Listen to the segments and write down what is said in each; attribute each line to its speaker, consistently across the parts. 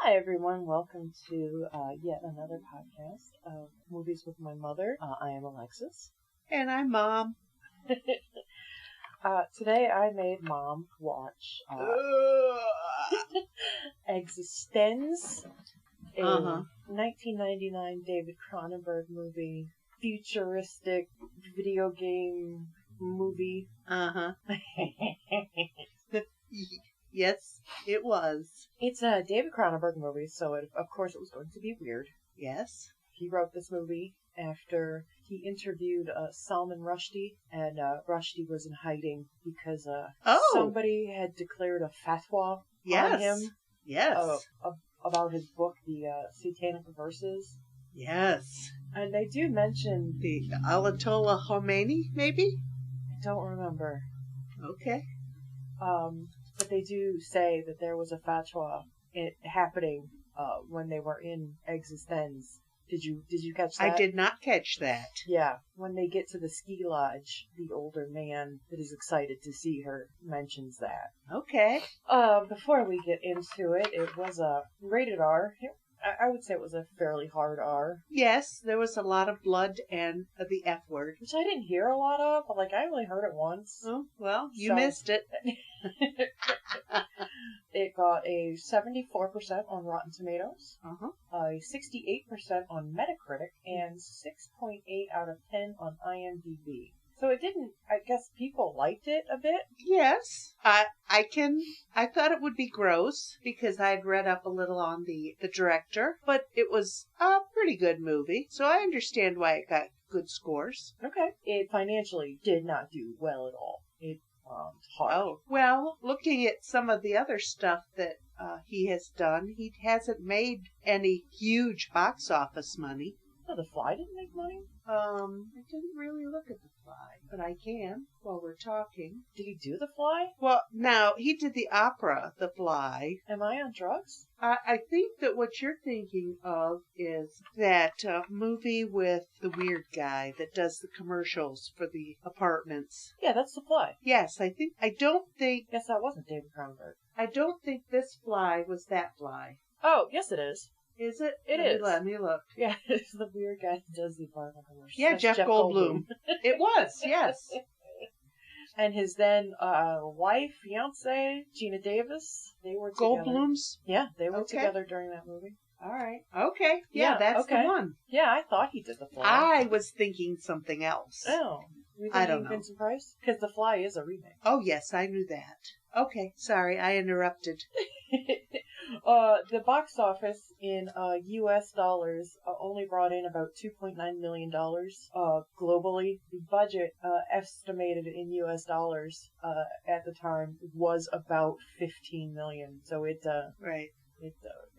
Speaker 1: Hi everyone, welcome to yet another podcast of Movies with My Mother. I am Alexis.
Speaker 2: And I'm Mom.
Speaker 1: Today I made Mom watch eXistenZ, a 1999 David Cronenberg movie, futuristic video game movie.
Speaker 2: Yes, it was.
Speaker 1: It's a David Cronenberg movie, so of course it was going to be weird.
Speaker 2: Yes.
Speaker 1: He wrote this movie after he interviewed Salman Rushdie, and Rushdie was in hiding because somebody had declared a fatwa on him.
Speaker 2: Yes.
Speaker 1: About his book, the Satanic Verses.
Speaker 2: Yes.
Speaker 1: And they do mention
Speaker 2: the Ayatollah Khomeini, maybe?
Speaker 1: I don't remember.
Speaker 2: Okay.
Speaker 1: But they do say that there was a fatwa happening when they were in eXistenZ. Did you catch that?
Speaker 2: I did not catch that.
Speaker 1: Yeah. When they get to the ski lodge, the older man that is excited to see her mentions that.
Speaker 2: Okay.
Speaker 1: Before we get into it, it was a rated R. I would say it was a fairly hard R.
Speaker 2: Yes, there was a lot of blood and the F word.
Speaker 1: Which I didn't hear a lot of, but I only heard it once.
Speaker 2: Oh, well, you missed it.
Speaker 1: It got a 74% on Rotten Tomatoes, a 68% on Metacritic, and 6.8 out of 10 on IMDb. So it didn't, I guess people liked it a bit.
Speaker 2: Yes. I thought it would be gross because I'd read up a little on the director, but it was a pretty good movie. So I understand why it got good scores.
Speaker 1: Okay. It financially did not do well at all. It hard.
Speaker 2: Oh, well, looking at some of the other stuff that he has done, he hasn't made any huge box office money.
Speaker 1: Oh, The Fly didn't make money?
Speaker 2: I didn't really look at The Fly, but I can while we're talking.
Speaker 1: Did he do The Fly?
Speaker 2: Well, now, he did the opera, The Fly.
Speaker 1: Am I on drugs?
Speaker 2: I think that what you're thinking of is that movie with the weird guy that does the commercials for the apartments.
Speaker 1: Yeah, that's The Fly.
Speaker 2: Yes, I don't think...
Speaker 1: Guess that wasn't David Cronenberg.
Speaker 2: I don't think this fly was that fly.
Speaker 1: Oh, yes it is.
Speaker 2: Is it?
Speaker 1: Let
Speaker 2: me look.
Speaker 1: Yeah, it's the weird guy who does the apartment commercials.
Speaker 2: Yeah, Jeff Goldblum. It was, yes.
Speaker 1: And his then wife, fiance, Gina Davis, they were together.
Speaker 2: Goldblums?
Speaker 1: Yeah, they were together during that movie.
Speaker 2: All right. Okay. Yeah, that's the one.
Speaker 1: Yeah, I thought he did The Fly.
Speaker 2: I was thinking something else.
Speaker 1: Oh.
Speaker 2: I don't know.
Speaker 1: Vincent Price? Because The Fly is a remake.
Speaker 2: Oh, yes, I knew that. Okay, sorry, I interrupted.
Speaker 1: The box office in U.S. dollars only brought in about $2.9 million globally. The budget estimated in U.S. dollars at the time was about $15 million. So it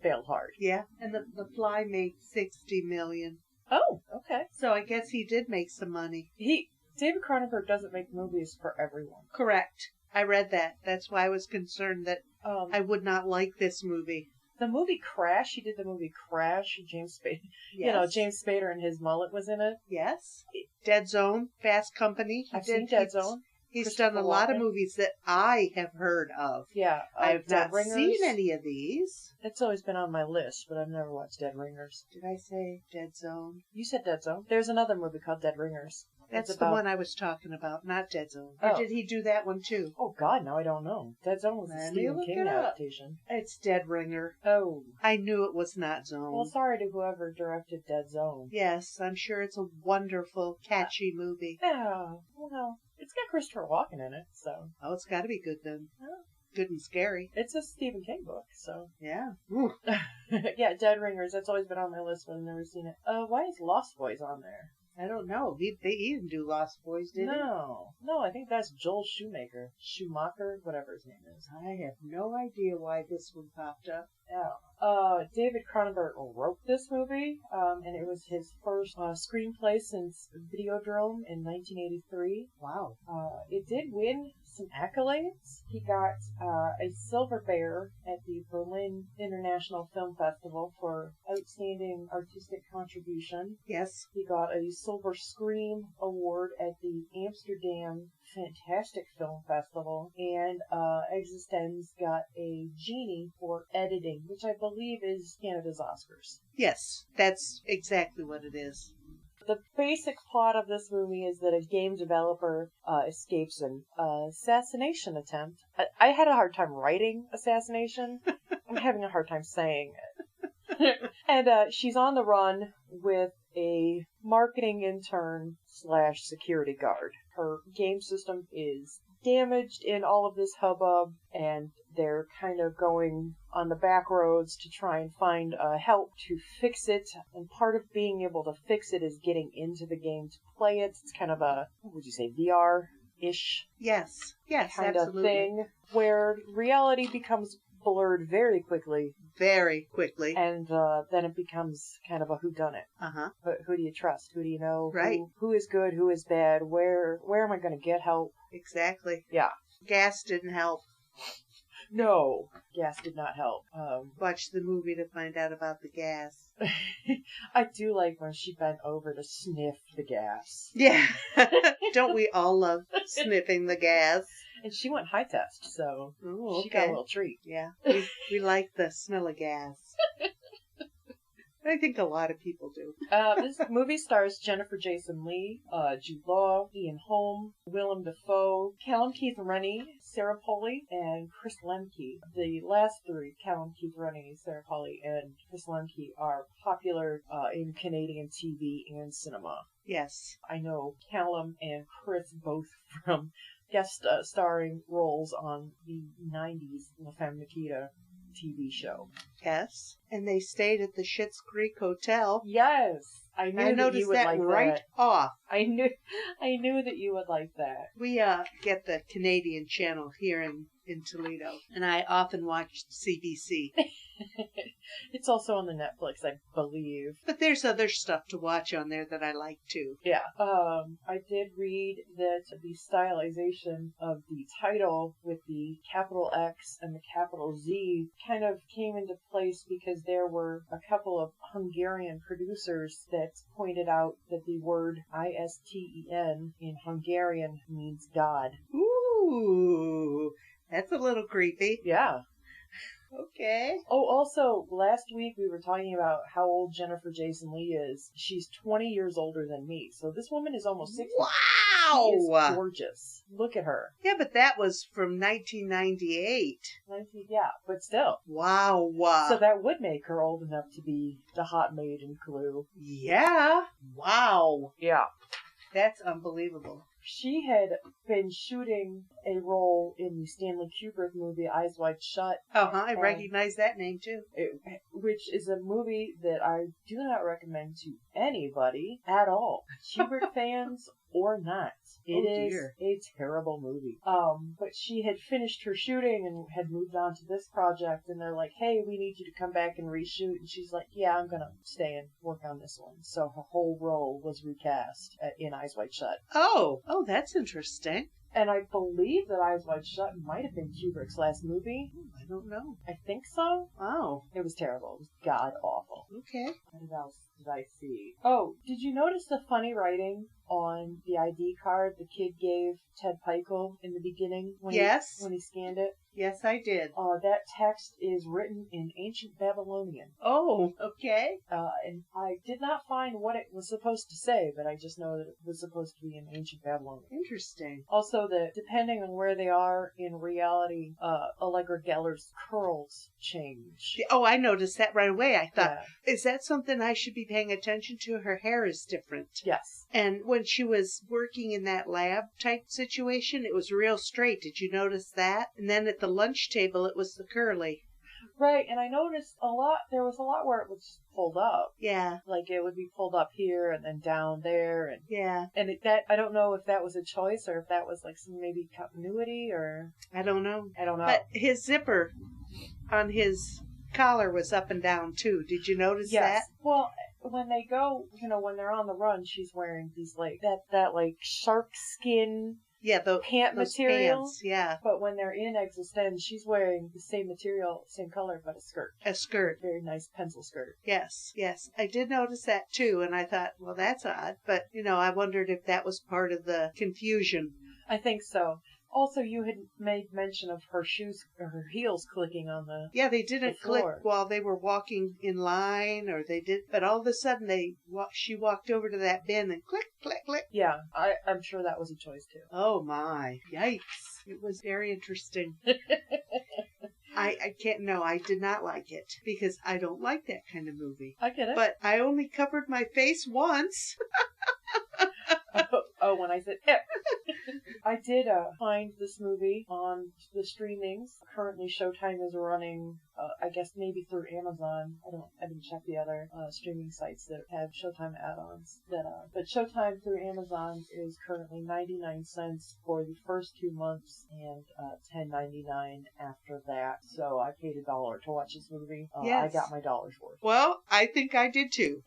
Speaker 1: failed hard.
Speaker 2: Yeah, and the Fly made $60 million.
Speaker 1: Oh, okay.
Speaker 2: So I guess he did make some money.
Speaker 1: David Cronenberg doesn't make movies for everyone.
Speaker 2: Correct. I read that. That's why I was concerned that I would not like this movie.
Speaker 1: The movie Crash, he did the movie Crash, James Spader.
Speaker 2: Yes.
Speaker 1: You know, James Spader and his mullet was in it.
Speaker 2: Yes. Dead Zone, Fast Company.
Speaker 1: I've seen Dead Zone.
Speaker 2: He's done a lot of movies that I have heard of.
Speaker 1: Yeah.
Speaker 2: I've not seen any of these.
Speaker 1: It's always been on my list, but I've never watched Dead Ringers.
Speaker 2: Did I say Dead Zone?
Speaker 1: You said Dead Zone. There's another movie called Dead Ringers.
Speaker 2: That's the one I was talking about, not Dead Zone. Or did he do that one too?
Speaker 1: Oh, God, no, I don't know. Dead Zone was a Stephen King adaptation.
Speaker 2: It's Dead Ringer.
Speaker 1: Oh.
Speaker 2: I knew it was not Zone.
Speaker 1: Well, sorry to whoever directed Dead Zone.
Speaker 2: Yes, I'm sure it's a wonderful, catchy movie.
Speaker 1: Yeah, well, it's got Christopher Walken in it, so.
Speaker 2: Oh, it's got to be good then.
Speaker 1: Yeah.
Speaker 2: Good and scary.
Speaker 1: It's a Stephen King book, so.
Speaker 2: Yeah.
Speaker 1: Yeah, Dead Ringers, that's always been on my list, but I've never seen it. Why is Lost Boys on there?
Speaker 2: I don't know. He didn't do Lost Boys, did he?
Speaker 1: No, I think that's Joel Schumacher, whatever his name is.
Speaker 2: I have no idea why this one popped up.
Speaker 1: Yeah. David Cronenberg wrote this movie, and it was his first screenplay since Videodrome in 1983.
Speaker 2: Wow.
Speaker 1: It did win some accolades. He got a Silver Bear at the Berlin International Film Festival for Outstanding Artistic Contribution.
Speaker 2: Yes.
Speaker 1: He got a Silver Scream Award at the Amsterdam fantastic film festival, and eXistenZ got a Genie for editing, which I believe is Canada's Oscars.
Speaker 2: Yes, that's exactly what it is.
Speaker 1: The basic plot of this movie is that a game developer escapes an assassination attempt. I had a hard time writing assassination. I'm having a hard time saying it. And she's on the run with a marketing intern / security guard. Her game system is damaged in all of this hubbub, and they're kind of going on the back roads to try and find help to fix it. And part of being able to fix it is getting into the game to play it. It's kind of a, what would you say, VR-ish?
Speaker 2: Yes,
Speaker 1: kind
Speaker 2: absolutely.
Speaker 1: of thing, where reality becomes blurred very quickly.
Speaker 2: Very quickly.
Speaker 1: And then it becomes kind of a whodunit.
Speaker 2: Uh-huh.
Speaker 1: But who do you trust? Who do you know?
Speaker 2: Right.
Speaker 1: Who is good? Who is bad? Where am I going to get help?
Speaker 2: Exactly.
Speaker 1: Yeah.
Speaker 2: Gas didn't help.
Speaker 1: No, gas did not help.
Speaker 2: Watch the movie to find out about the gas.
Speaker 1: I do like when she bent over to sniff the gas.
Speaker 2: Yeah. Don't we all love sniffing the gas?
Speaker 1: And she went high test, so
Speaker 2: Ooh,
Speaker 1: she got a little treat.
Speaker 2: Yeah, we like the smell of gas. I think a lot of people do.
Speaker 1: This movie stars Jennifer Jason Leigh, Jude Law, Ian Holm, Willem Dafoe, Callum Keith Rennie, Sarah Polley, and Chris Lemke. The last three, Callum Keith Rennie, Sarah Polley, and Chris Lemke, are popular in Canadian TV and cinema.
Speaker 2: Yes.
Speaker 1: I know Callum and Chris both from guest starring roles on the 90s La Femme Nikita TV show.
Speaker 2: Yes. And they stayed at the Schitt's Creek Hotel.
Speaker 1: Yes. I
Speaker 2: noticed
Speaker 1: you would
Speaker 2: that
Speaker 1: like
Speaker 2: right
Speaker 1: that.
Speaker 2: off.
Speaker 1: I knew that you would like that.
Speaker 2: We get the Canadian channel here in Toledo, and I often watch CBC.
Speaker 1: It's also on the Netflix, I believe.
Speaker 2: But there's other stuff to watch on there that I like too.
Speaker 1: Yeah. I did read that the stylization of the title with the capital X and the capital Z kind of came into place because there were a couple of Hungarian producers that pointed out that the word ISTEN in Hungarian means God.
Speaker 2: Ooh, that's a little creepy.
Speaker 1: Yeah.
Speaker 2: Okay.
Speaker 1: Oh, also, last week we were talking about how old Jennifer Jason Leigh is. She's 20 years older than me, so this woman is almost 60.
Speaker 2: Wow!
Speaker 1: She is gorgeous. Look at her.
Speaker 2: Yeah, but that was from 1998.
Speaker 1: Yeah, but still.
Speaker 2: Wow.
Speaker 1: So that would make her old enough to be the hot maid in Clue.
Speaker 2: Yeah. Wow.
Speaker 1: Yeah.
Speaker 2: That's unbelievable.
Speaker 1: She had been shooting a role in the Stanley Kubrick movie Eyes Wide Shut.
Speaker 2: I recognize that name too.
Speaker 1: Which is a movie that I do not recommend to anybody at all. Kubrick fans or not. It is a terrible movie. But she had finished her shooting and had moved on to this project, and they're like, hey, we need you to come back and reshoot. And she's like, yeah, I'm gonna stay and work on this one. So her whole role was recast in Eyes Wide Shut.
Speaker 2: Oh, that's interesting.
Speaker 1: And I believe that Eyes Wide Shut might have been Kubrick's last movie.
Speaker 2: I don't know.
Speaker 1: I think so.
Speaker 2: Oh.
Speaker 1: It was terrible. It was god awful.
Speaker 2: Okay.
Speaker 1: What else did I see? Oh, did you notice the funny writing on the ID card the kid gave Ted Pikel in the beginning when he scanned it?
Speaker 2: Yes, I did.
Speaker 1: That text is written in ancient Babylonian.
Speaker 2: Oh, okay.
Speaker 1: And I did not find what it was supposed to say, but I just know that it was supposed to be in ancient Babylonian.
Speaker 2: Interesting.
Speaker 1: Also, that depending on where they are in reality, Allegra Geller's curls change.
Speaker 2: Oh, I noticed that right away. I thought, is that something I should be paying attention to? Her hair is different.
Speaker 1: Yes.
Speaker 2: And when she was working in that lab type situation, it was real straight. Did you notice that? And then at the lunch table, it was the curly.
Speaker 1: Right, and I noticed there was a lot where it was pulled up.
Speaker 2: Yeah.
Speaker 1: Like it would be pulled up here and then down there. And
Speaker 2: yeah.
Speaker 1: And I don't know if that was a choice or if that was like some maybe continuity or...
Speaker 2: I don't know.
Speaker 1: But
Speaker 2: his zipper on his collar was up and down too. Did you notice that?
Speaker 1: Well, when they go, when they're on the run, she's wearing these like, that like shark skin...
Speaker 2: Yeah, the
Speaker 1: pant material.
Speaker 2: Pants, yeah.
Speaker 1: But when they're in eXistenZ, she's wearing the same material, same color, but a skirt.
Speaker 2: A skirt.
Speaker 1: Very nice pencil skirt.
Speaker 2: Yes. I did notice that too, and I thought, well, that's odd. But, I wondered if that was part of the confusion
Speaker 1: I think so. Also, you had made mention of her shoes, or her heels clicking on the
Speaker 2: Yeah, they didn't click
Speaker 1: floor.
Speaker 2: while they were walking in line, or they did, but all of a sudden she walked over to that bin and click, click, click.
Speaker 1: Yeah, I'm sure that was a choice too.
Speaker 2: Oh my, yikes. It was very interesting. I can't, no, I did not like it because I don't like that kind of movie.
Speaker 1: I get it.
Speaker 2: But I only covered my face once.
Speaker 1: Oh, when I said it. I did find this movie on the streamings. Currently, Showtime is running, I guess maybe through Amazon. I didn't check the other streaming sites that have Showtime add-ons. But Showtime through Amazon is currently 99 cents for the first 2 months and $10.99 after that. So I paid $1 to watch this movie.
Speaker 2: Yes.
Speaker 1: I got my dollar's worth.
Speaker 2: Well, I think I did too.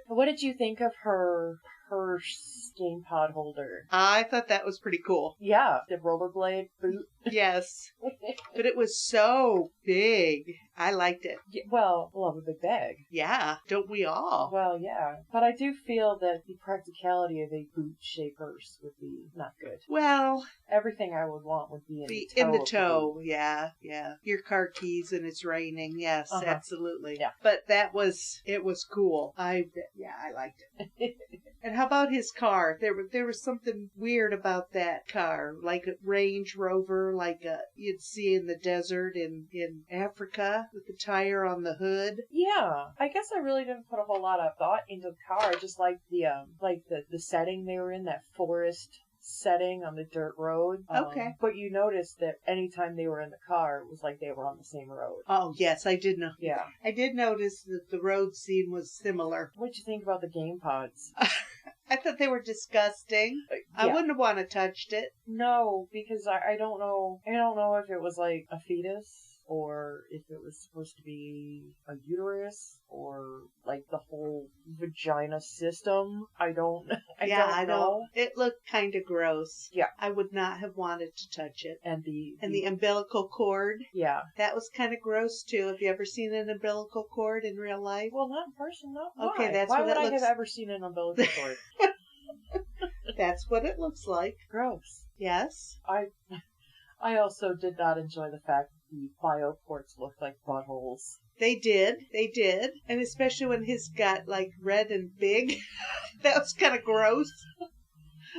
Speaker 1: What did you think of her game pod holder?
Speaker 2: I thought that was pretty cool.
Speaker 1: Yeah, the rollerblade boot.
Speaker 2: Yes. But it was so big. I liked it.
Speaker 1: Yeah, well, love a big bag.
Speaker 2: Yeah, don't we all?
Speaker 1: Well, yeah. But I do feel that the practicality of a boot-shaped purse would be not good.
Speaker 2: Well,
Speaker 1: Everything I would want would be
Speaker 2: in the
Speaker 1: of
Speaker 2: toe. Yeah, yeah. Your car keys and it's raining. Yes, absolutely.
Speaker 1: Yeah.
Speaker 2: But it was cool. I liked it. And how about his car? There was something weird about that car, like a Range Rover, like you'd see in the desert in Africa with the tire on the hood.
Speaker 1: Yeah, I guess I really didn't put a whole lot of thought into the car. Just like the setting they were in, that forest setting on the dirt road.
Speaker 2: Okay.
Speaker 1: But you noticed that anytime they were in the car, it was like they were on the same road.
Speaker 2: Oh yes, I did know.
Speaker 1: Yeah.
Speaker 2: I did notice that the road scene was similar.
Speaker 1: What'd you think about the game pods?
Speaker 2: I thought they were disgusting. I wouldn't have want to touched it.
Speaker 1: No, because I don't know. I don't know if it was like a fetus, or if it was supposed to be a uterus, or like the whole vagina system. I don't know.
Speaker 2: It looked kind of gross.
Speaker 1: Yeah.
Speaker 2: I would not have wanted to touch it.
Speaker 1: And the
Speaker 2: umbilical cord.
Speaker 1: Yeah.
Speaker 2: That was kind of gross too. Have you ever seen an umbilical cord in real life?
Speaker 1: Well, not in person, no.
Speaker 2: Okay,
Speaker 1: Why? Why would I have ever seen an umbilical cord?
Speaker 2: That's what it looks like.
Speaker 1: Gross.
Speaker 2: Yes.
Speaker 1: I also did not enjoy the fact that the bioports looked like buttholes.
Speaker 2: They did. And especially when his got like red and big. That was kind of gross.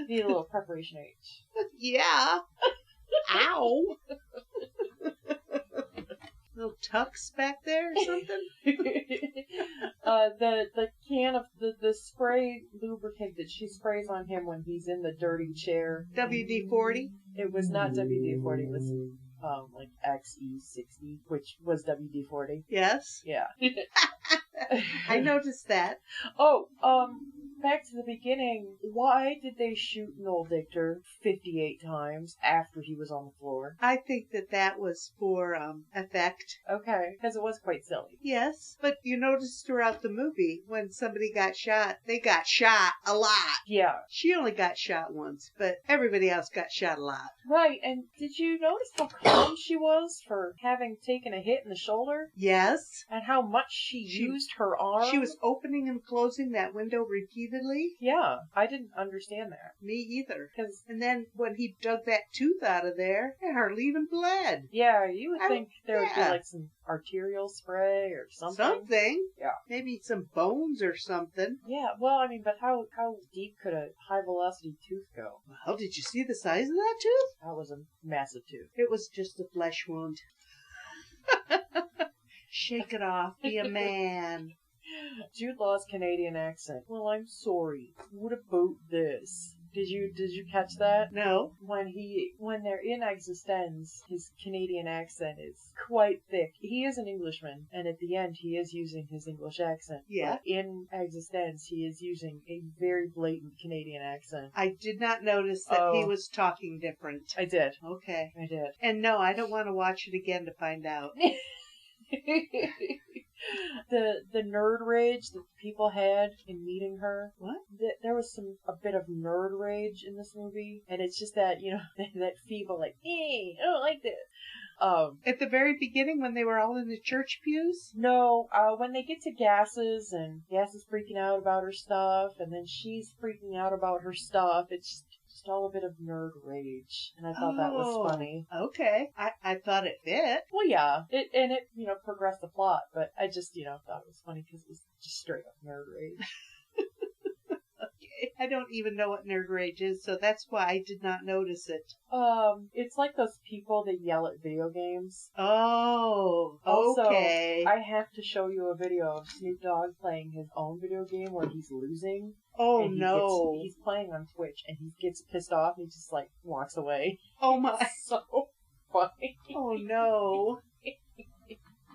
Speaker 1: Need a little preparation H.
Speaker 2: Yeah. Ow. Little tucks back there or something?
Speaker 1: The can of the spray lubricant that she sprays on him when he's in the dirty chair.
Speaker 2: WD-40?
Speaker 1: It was not WD-40, it was like XE60, which was WD-40.
Speaker 2: Yes.
Speaker 1: Yeah.
Speaker 2: I noticed that.
Speaker 1: Oh, back to the beginning. Why did they shoot Noel Dichter 58 times after he was on the floor?
Speaker 2: I think that was for effect.
Speaker 1: Okay, because it was quite silly.
Speaker 2: Yes, but you notice throughout the movie, when somebody got shot, they got shot a lot.
Speaker 1: Yeah.
Speaker 2: She only got shot once, but everybody else got shot a lot.
Speaker 1: Right, and did you notice how calm she was for having taken a hit in the shoulder?
Speaker 2: Yes.
Speaker 1: And how much she used her arm?
Speaker 2: She was opening and closing that window repeatedly.
Speaker 1: Yeah, I didn't understand that.
Speaker 2: Me either.
Speaker 1: 'Cause
Speaker 2: and then when he dug that tooth out of there, it hardly even bled.
Speaker 1: Yeah, you would think there would be like some arterial spray or something.
Speaker 2: Something.
Speaker 1: Yeah.
Speaker 2: Maybe some bones or something.
Speaker 1: Yeah, well, I mean, but how deep could a high velocity tooth go?
Speaker 2: Well, did you see the size of that tooth?
Speaker 1: That was a massive tooth.
Speaker 2: It was just a flesh wound. Shake it off. Be a man.
Speaker 1: Jude Law's Canadian accent. Well, I'm sorry. What about this? Did you catch that?
Speaker 2: No.
Speaker 1: When they're in eXistenZ, his Canadian accent is quite thick. He is an Englishman, and at the end he is using his English accent.
Speaker 2: Yeah.
Speaker 1: But in eXistenZ, he is using a very blatant Canadian accent.
Speaker 2: I did not notice that he was talking different.
Speaker 1: I did.
Speaker 2: Okay.
Speaker 1: I did.
Speaker 2: And no, I don't want to watch it again to find out.
Speaker 1: The nerd rage that people had in meeting her.
Speaker 2: What?
Speaker 1: There was a bit of nerd rage in this movie, and it's just that, that feeble like, hey, I don't like this.
Speaker 2: At the very beginning when they were all in the church pews?
Speaker 1: No, when they get to Gases, and Gas is freaking out about her stuff, and then she's freaking out about her stuff, it's just all a bit of nerd rage, and I thought that was funny.
Speaker 2: Okay. I thought it fit.
Speaker 1: Well, yeah, it progressed the plot, but I just thought it was funny because it was just straight up nerd rage.
Speaker 2: Okay. I don't even know what nerd rage is, so that's why I did not notice it.
Speaker 1: It's like those people that yell at video games.
Speaker 2: Oh, okay.
Speaker 1: Also, I have to show you a video of Snoop Dogg playing his own video game where he's losing.
Speaker 2: Oh, no.
Speaker 1: He's playing on Twitch, and he gets pissed off, and he just, walks away.
Speaker 2: Oh, my.
Speaker 1: It's so funny.
Speaker 2: Oh, no.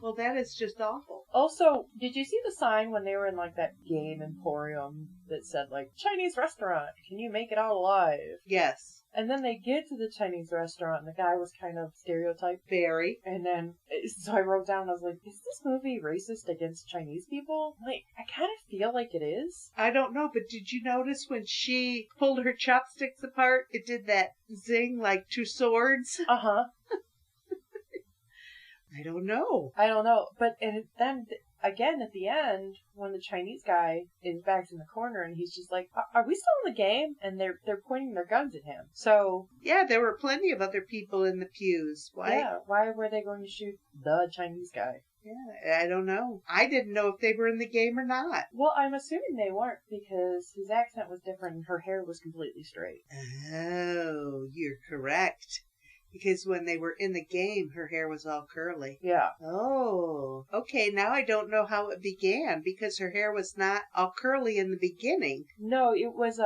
Speaker 2: Well, that is just awful.
Speaker 1: Also, did you see the sign when they were in, that game emporium that said, Chinese restaurant, can you make it out alive?
Speaker 2: Yes.
Speaker 1: And then they get to the Chinese restaurant, and the guy was kind of stereotyped.
Speaker 2: Very.
Speaker 1: And then, so I wrote down, I was like, is this movie racist against Chinese people? I kind of feel like it is.
Speaker 2: I don't know, but did you notice when she pulled her chopsticks apart, it did that zing like two swords?
Speaker 1: Uh-huh.
Speaker 2: I don't know.
Speaker 1: But then again at the end, when the Chinese guy is back in the corner and he's just like, "Are we still in the game?" And they're pointing their guns at him. So
Speaker 2: yeah, there were plenty of other people in the pews. Why?
Speaker 1: Yeah, why were they going to shoot the Chinese guy?
Speaker 2: Yeah, I don't know. I didn't know if they were in the game or not.
Speaker 1: Well, I'm assuming they weren't because his accent was different and her hair was completely straight.
Speaker 2: Oh, you're correct. Because when they were in the game, her hair was all curly.
Speaker 1: Yeah.
Speaker 2: Oh, okay. Now I don't know how it began because her hair was not all curly in the beginning.
Speaker 1: No, it was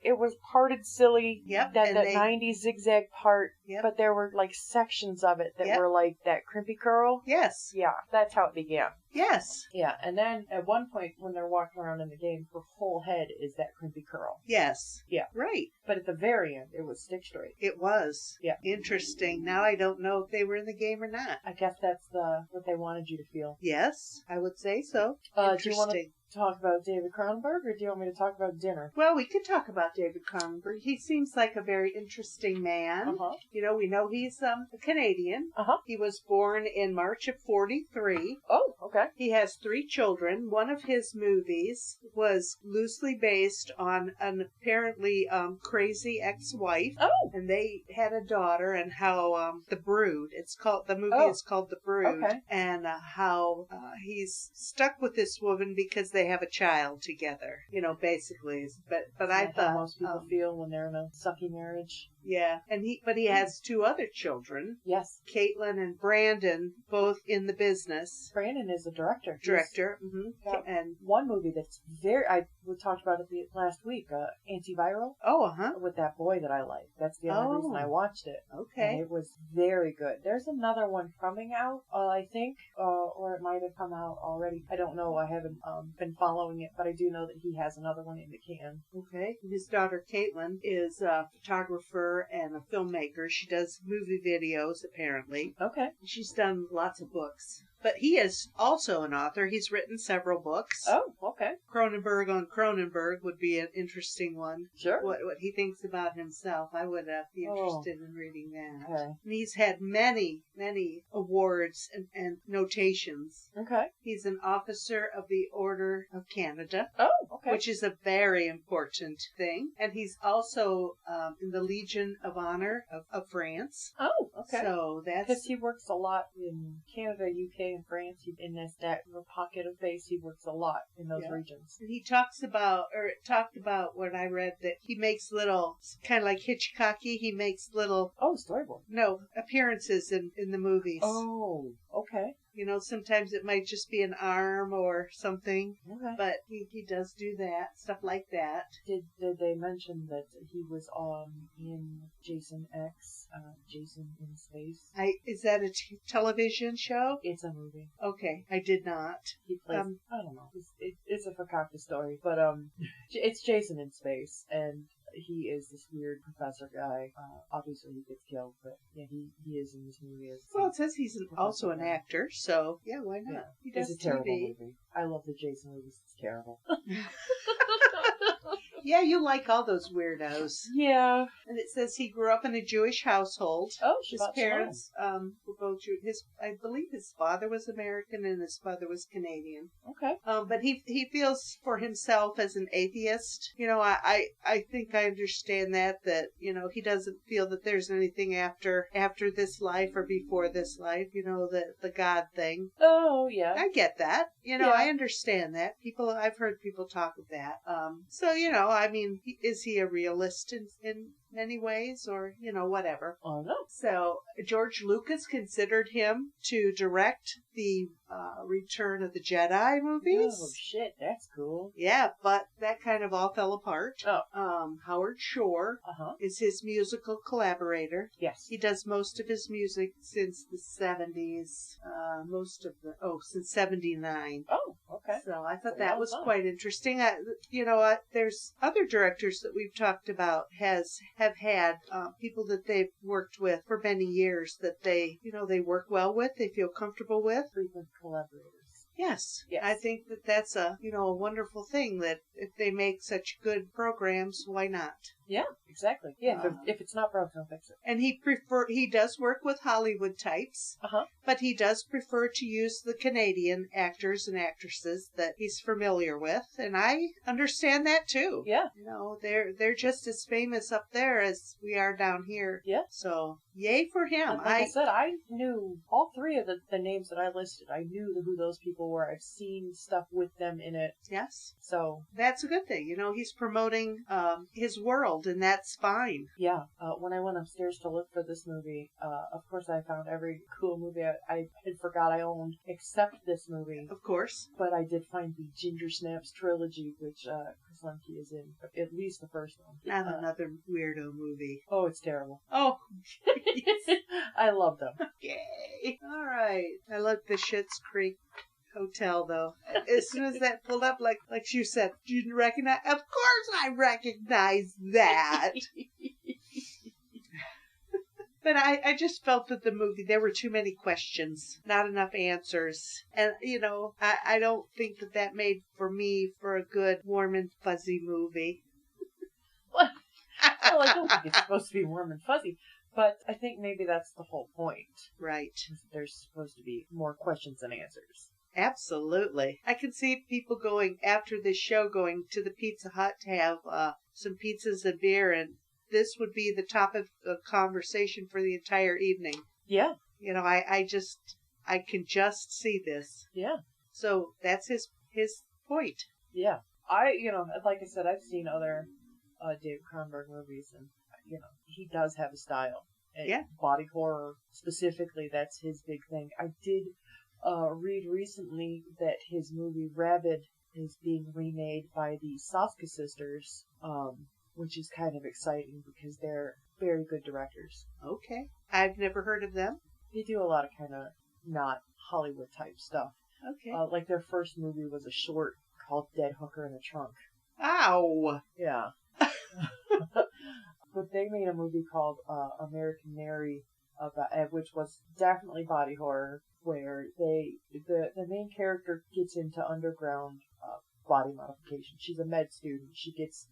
Speaker 1: it was parted silly.
Speaker 2: Yep.
Speaker 1: That 90s zigzag part.
Speaker 2: Yep.
Speaker 1: But there were sections of it that were that crimpy curl.
Speaker 2: Yes.
Speaker 1: Yeah, that's how it began.
Speaker 2: Yes.
Speaker 1: Yeah, and then at one point when they're walking around in the game, her whole head is that crimpy curl.
Speaker 2: Yes.
Speaker 1: Yeah.
Speaker 2: Right.
Speaker 1: But at the very end, it was stick straight.
Speaker 2: It was.
Speaker 1: Yeah.
Speaker 2: Interesting. Now I don't know if they were in the game or not.
Speaker 1: I guess that's what they wanted you to feel.
Speaker 2: Yes, I would say so.
Speaker 1: Do you want to talk about David Cronenberg, or do you want me to talk about dinner?
Speaker 2: Well, we could talk about David Cronenberg. He seems like a very interesting man.
Speaker 1: Uh-huh.
Speaker 2: We know he's a Canadian.
Speaker 1: Uh-huh.
Speaker 2: He was born in March of 1943.
Speaker 1: Oh, okay.
Speaker 2: He has 3 children. One of his movies was loosely based on an apparently crazy ex-wife.
Speaker 1: Oh.
Speaker 2: And they had a daughter, and how The Brood. The movie is called The Brood.
Speaker 1: Okay.
Speaker 2: And how he's stuck with this woman because they have a child together. Basically. But I thought
Speaker 1: how most people feel when they're in a sucky marriage.
Speaker 2: Yeah, but he has 2 other children.
Speaker 1: Yes.
Speaker 2: Caitlin and Brandon, both in the business.
Speaker 1: Brandon is a director.
Speaker 2: Mm-hmm.
Speaker 1: And one movie that's we talked about it last week, Antiviral.
Speaker 2: Oh, uh-huh.
Speaker 1: With that boy that I like. That's the only reason I watched it.
Speaker 2: Okay.
Speaker 1: And it was very good. There's another one coming out, I think, or it might have come out already. I don't know. I haven't been following it, but I do know that he has another one in the can.
Speaker 2: Okay. His daughter Caitlin is a photographer and a filmmaker. She does movie videos, apparently.
Speaker 1: Okay.
Speaker 2: She's done lots of books. But he is also an author. He's written several books.
Speaker 1: Oh, okay.
Speaker 2: Cronenberg on Cronenberg would be an interesting one.
Speaker 1: Sure.
Speaker 2: What he thinks about himself. I would be interested in reading that.
Speaker 1: Okay.
Speaker 2: And he's had many awards and notations.
Speaker 1: Okay.
Speaker 2: He's an officer of the Order of Canada.
Speaker 1: Oh, okay.
Speaker 2: Which is a very important thing. And he's also in the Legion of Honor of France.
Speaker 1: Oh, okay.
Speaker 2: So that's...
Speaker 1: Because he works a lot in Canada, UK, and France. In that pocket of base, he works a lot in those regions.
Speaker 2: And he talked about what I read, that he makes little, kind of like Hitchcocky, he makes little...
Speaker 1: Oh, storyboard.
Speaker 2: No, appearances in the movies.
Speaker 1: Oh, okay.
Speaker 2: Sometimes it might just be an arm or something.
Speaker 1: Okay.
Speaker 2: But he does do that, stuff like that.
Speaker 1: Did they mention that he was in Jason X, Jason in Space?
Speaker 2: Is that a television show?
Speaker 1: It's a movie.
Speaker 2: Okay, I did not.
Speaker 1: He plays, I don't know. It's a fakakta story, but it's Jason in Space, and he is this weird professor guy. Obviously he gets killed, but yeah, he is in this movie.
Speaker 2: Well, it says he's also an actor, so yeah, why not?
Speaker 1: Yeah.
Speaker 2: He does
Speaker 1: It's a terrible
Speaker 2: TV.
Speaker 1: movie. I love the Jason movies. It's terrible.
Speaker 2: Yeah, you like all those weirdos.
Speaker 1: Yeah.
Speaker 2: And it says he grew up in a Jewish household.
Speaker 1: Oh,
Speaker 2: His parents were both Jewish. I believe his father was American and his mother was Canadian.
Speaker 1: Okay.
Speaker 2: But he feels for himself as an atheist. You know, I think I understand that you know, he doesn't feel that there's anything after this life or before this life. You know, the God thing.
Speaker 1: Oh, yeah.
Speaker 2: I get that. You know,
Speaker 1: Yeah.
Speaker 2: I understand that. I've heard people talk of that. So, you know, I mean, is he a realist in many ways, or, you know, whatever?
Speaker 1: Oh, no.
Speaker 2: So, George Lucas considered him to direct the Return of the Jedi movies.
Speaker 1: Oh, shit. That's cool.
Speaker 2: Yeah, but that kind of all fell apart.
Speaker 1: Oh.
Speaker 2: Howard Shore is his musical collaborator.
Speaker 1: Yes.
Speaker 2: He does most of his music since the 70s, since 79.
Speaker 1: Oh, okay.
Speaker 2: So I thought
Speaker 1: A
Speaker 2: that
Speaker 1: long
Speaker 2: was
Speaker 1: time.
Speaker 2: quite interesting. There's other directors that we've talked about have had people that they've worked with for many years that they work well with, they feel comfortable with.
Speaker 1: Frequent collaborators.
Speaker 2: Yes.
Speaker 1: Yes.
Speaker 2: I think that's a wonderful thing, that if they make such good programs, why not?
Speaker 1: Yeah, exactly. Yeah, if it's not broke, don't fix it.
Speaker 2: And he does work with Hollywood types, but he does prefer to use the Canadian actors and actresses that he's familiar with, and I understand that too.
Speaker 1: Yeah.
Speaker 2: You know, they're just as famous up there as we are down here.
Speaker 1: Yeah.
Speaker 2: So, yay for him.
Speaker 1: Like I said, I knew all three of the names that I listed. I knew who those people were. I've seen stuff with them in it.
Speaker 2: Yes.
Speaker 1: So
Speaker 2: that's a good thing. You know, he's promoting his world, and that's fine.
Speaker 1: yeah. When I went upstairs to look for this movie, of course I found every cool movie I had forgot I owned except this movie.
Speaker 2: Of course.
Speaker 1: But I did find the Ginger Snaps trilogy, which Chris Lemke is in, at least the first one.
Speaker 2: Not another weirdo movie.
Speaker 1: Oh, it's terrible.
Speaker 2: Oh.
Speaker 1: I love them.
Speaker 2: Yay. All right. I love the Schitt's Creek Hotel, though. As soon as that pulled up, like you said, do you recognize? Of course I recognize that. But I just felt that the movie, there were too many questions, not enough answers. And, you know, I don't think that made for me for a good, warm and fuzzy movie.
Speaker 1: Well, I don't think it's supposed to be warm and fuzzy, but I think maybe that's the whole point.
Speaker 2: Right.
Speaker 1: There's supposed to be more questions than answers.
Speaker 2: Absolutely. I can see people going, after this show, going to the Pizza Hut to have some pizzas and beer, and this would be the topic of conversation for the entire evening.
Speaker 1: Yeah.
Speaker 2: You know, I can just see this.
Speaker 1: Yeah.
Speaker 2: So that's his point.
Speaker 1: Yeah. Like I said, I've seen other David Cronenberg movies, and, you know, he does have a style. And
Speaker 2: yeah.
Speaker 1: Body horror, specifically, that's his big thing. I did read recently that his movie Rabid is being remade by the Soska sisters, which is kind of exciting because they're very good directors.
Speaker 2: Okay. I've never heard of them.
Speaker 1: They do a lot of kind of not Hollywood type stuff.
Speaker 2: Okay.
Speaker 1: Like their first movie was a short called Dead Hooker in a Trunk.
Speaker 2: Ow!
Speaker 1: Yeah. But they made a movie called American Mary, which was definitely body horror, where the main character gets into underground body modification. She's a med student. She gets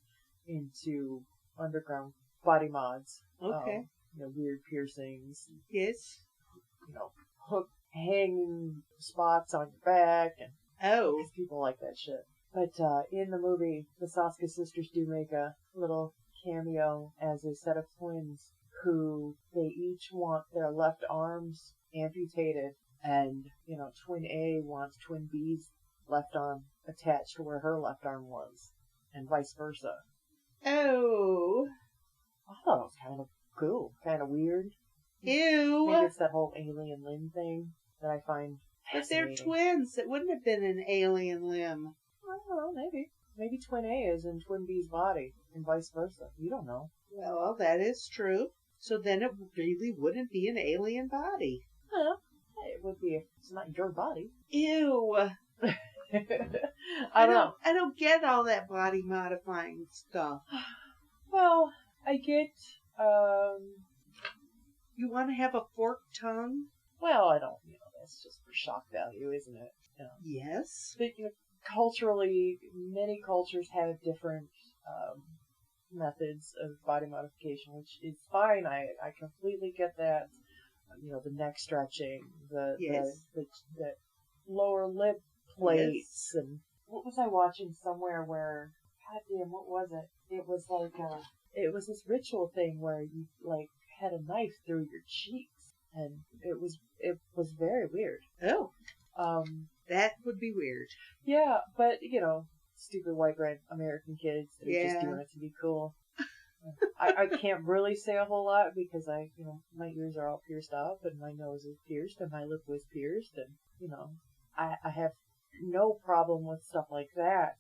Speaker 1: into underground body mods.
Speaker 2: Okay.
Speaker 1: Weird piercings.
Speaker 2: Yes.
Speaker 1: Hook hanging spots on your back, and
Speaker 2: because
Speaker 1: people like that shit. But in the movie, the Soska sisters do make a little cameo as a set of twins who they each want their left arms amputated, and twin A wants twin B's left arm attached to where her left arm was, and vice versa.
Speaker 2: Oh.
Speaker 1: I thought it was kind of cool, kind of weird.
Speaker 2: Ew.
Speaker 1: Maybe it's that whole alien limb thing that I find
Speaker 2: But
Speaker 1: fascinating.
Speaker 2: they're twins. It wouldn't have been an alien limb.
Speaker 1: I don't know, maybe. Maybe twin A is in twin B's body, and vice versa. You don't know.
Speaker 2: Well, that is true. So then it really wouldn't be an alien body.
Speaker 1: Well, it would be if it's not your body.
Speaker 2: Ew.
Speaker 1: I don't know.
Speaker 2: I don't get all that body modifying stuff.
Speaker 1: Well, I get,
Speaker 2: You want to have a forked tongue?
Speaker 1: well, I don't, that's just for shock value, isn't it?
Speaker 2: Yes.
Speaker 1: Speaking of culturally, many cultures have different methods of body modification, which is fine. I completely get that. The neck stretching,
Speaker 2: Yes.
Speaker 1: the lower lip plates,
Speaker 2: Yes.
Speaker 1: and what was I watching somewhere where, goddamn, what was it? It was like it was this ritual thing where you like had a knife through your cheeks, and it was very weird.
Speaker 2: Oh,
Speaker 1: Um,
Speaker 2: that would be weird.
Speaker 1: yeah, but stupid white bread American kids that are just
Speaker 2: Yeah.
Speaker 1: doing it to be cool. I can't really say a whole lot because my ears are all pierced up and my nose is pierced and my lip was pierced and, I have no problem with stuff like that.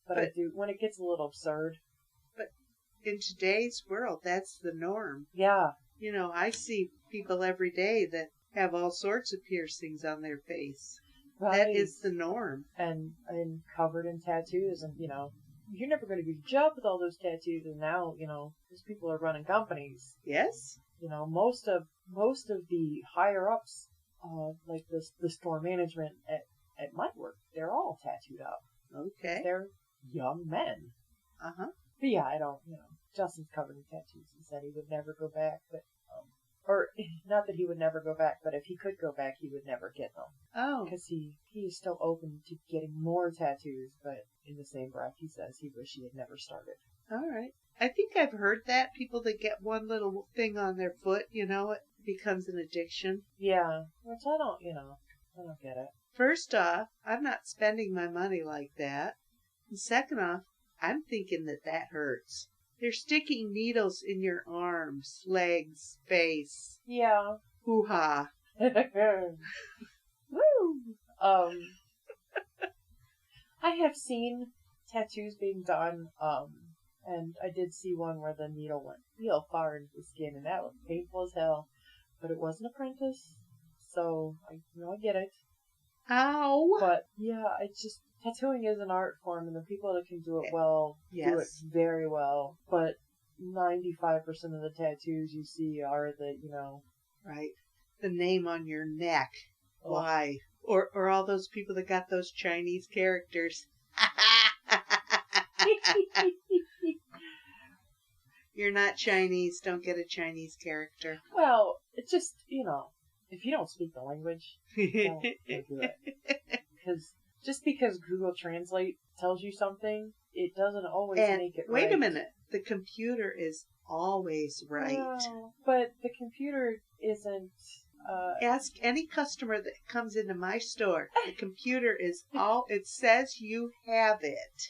Speaker 1: But I do, when it gets a little absurd.
Speaker 2: But in today's world, that's the norm.
Speaker 1: Yeah.
Speaker 2: I see people every day that have all sorts of piercings on their face.
Speaker 1: Right.
Speaker 2: That is the norm.
Speaker 1: And covered in tattoos and, you're never going to get a job with all those tattoos. And now, those people are running companies.
Speaker 2: Yes.
Speaker 1: Most of the higher ups, like the store management at my work, they're all tattooed up.
Speaker 2: Okay.
Speaker 1: They're young men.
Speaker 2: Uh-huh.
Speaker 1: But yeah, I don't, Justin's covered in tattoos. He said he would never go back, but, or not that he would never go back, but if he could go back, he would never get them.
Speaker 2: Oh.
Speaker 1: Because he is still open to getting more tattoos, but in the same breath, he says he wish he had never started.
Speaker 2: All right. I think I've heard that. People that get one little thing on their foot, it becomes an addiction.
Speaker 1: Yeah. Which I don't get it.
Speaker 2: First off, I'm not spending my money like that. And second off, I'm thinking that hurts. They're sticking needles in your arms, legs, face.
Speaker 1: Yeah.
Speaker 2: Hoo-ha.
Speaker 1: Woo! I have seen tattoos being done, and I did see one where the needle went real far into the skin, and that was painful as hell. But it was an apprentice, so I get it.
Speaker 2: Ow!
Speaker 1: But yeah, it's just tattooing is an art form, and the people that can do it well
Speaker 2: Yes.
Speaker 1: do it very well. But 95% of the tattoos you see are
Speaker 2: Right. The name on your neck.
Speaker 1: Oh.
Speaker 2: Why? Or all those people that got those Chinese characters. You're not Chinese. Don't get a Chinese character.
Speaker 1: Well, it's just, if you don't speak the language, don't do it. Because Google Translate tells you something, it doesn't always make it right.
Speaker 2: Wait a minute. The computer is always right.
Speaker 1: No, but the computer isn't...
Speaker 2: Ask any customer that comes into my store. The computer is it says you have it.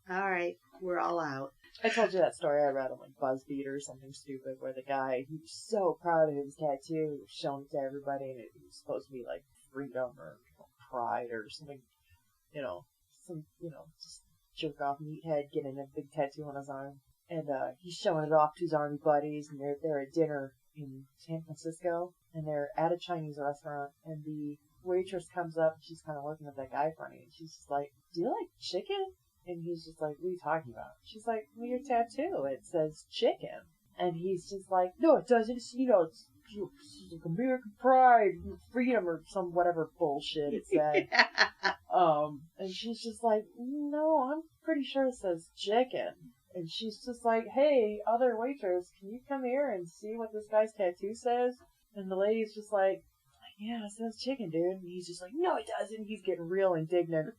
Speaker 2: All right. We're all out.
Speaker 1: I told you that story I read on BuzzFeed or something stupid where the guy, he was so proud of his tattoo, showing it to everybody, and it was supposed to be like freedom or pride or something, just jerk off meathead getting a big tattoo on his arm. And he's showing it off to his army buddies, and they're at dinner in San Francisco, and they're at a Chinese restaurant, and the waitress comes up, and she's kind of looking at that guy funny, and she's just like, "Do you like chicken?" And he's just like, "What are you talking about?" She's like, "Well, your tattoo, it says chicken." And he's just like, "No, it doesn't. It's like American pride, freedom, or some whatever bullshit it said." And she's just like, "No, I'm pretty sure it says chicken." And she's just like, "Hey, other waitress, can you come here and see what this guy's tattoo says?" And the lady's just like, "Yeah, it says chicken, dude." And he's just like, "No, it doesn't." He's getting real indignant.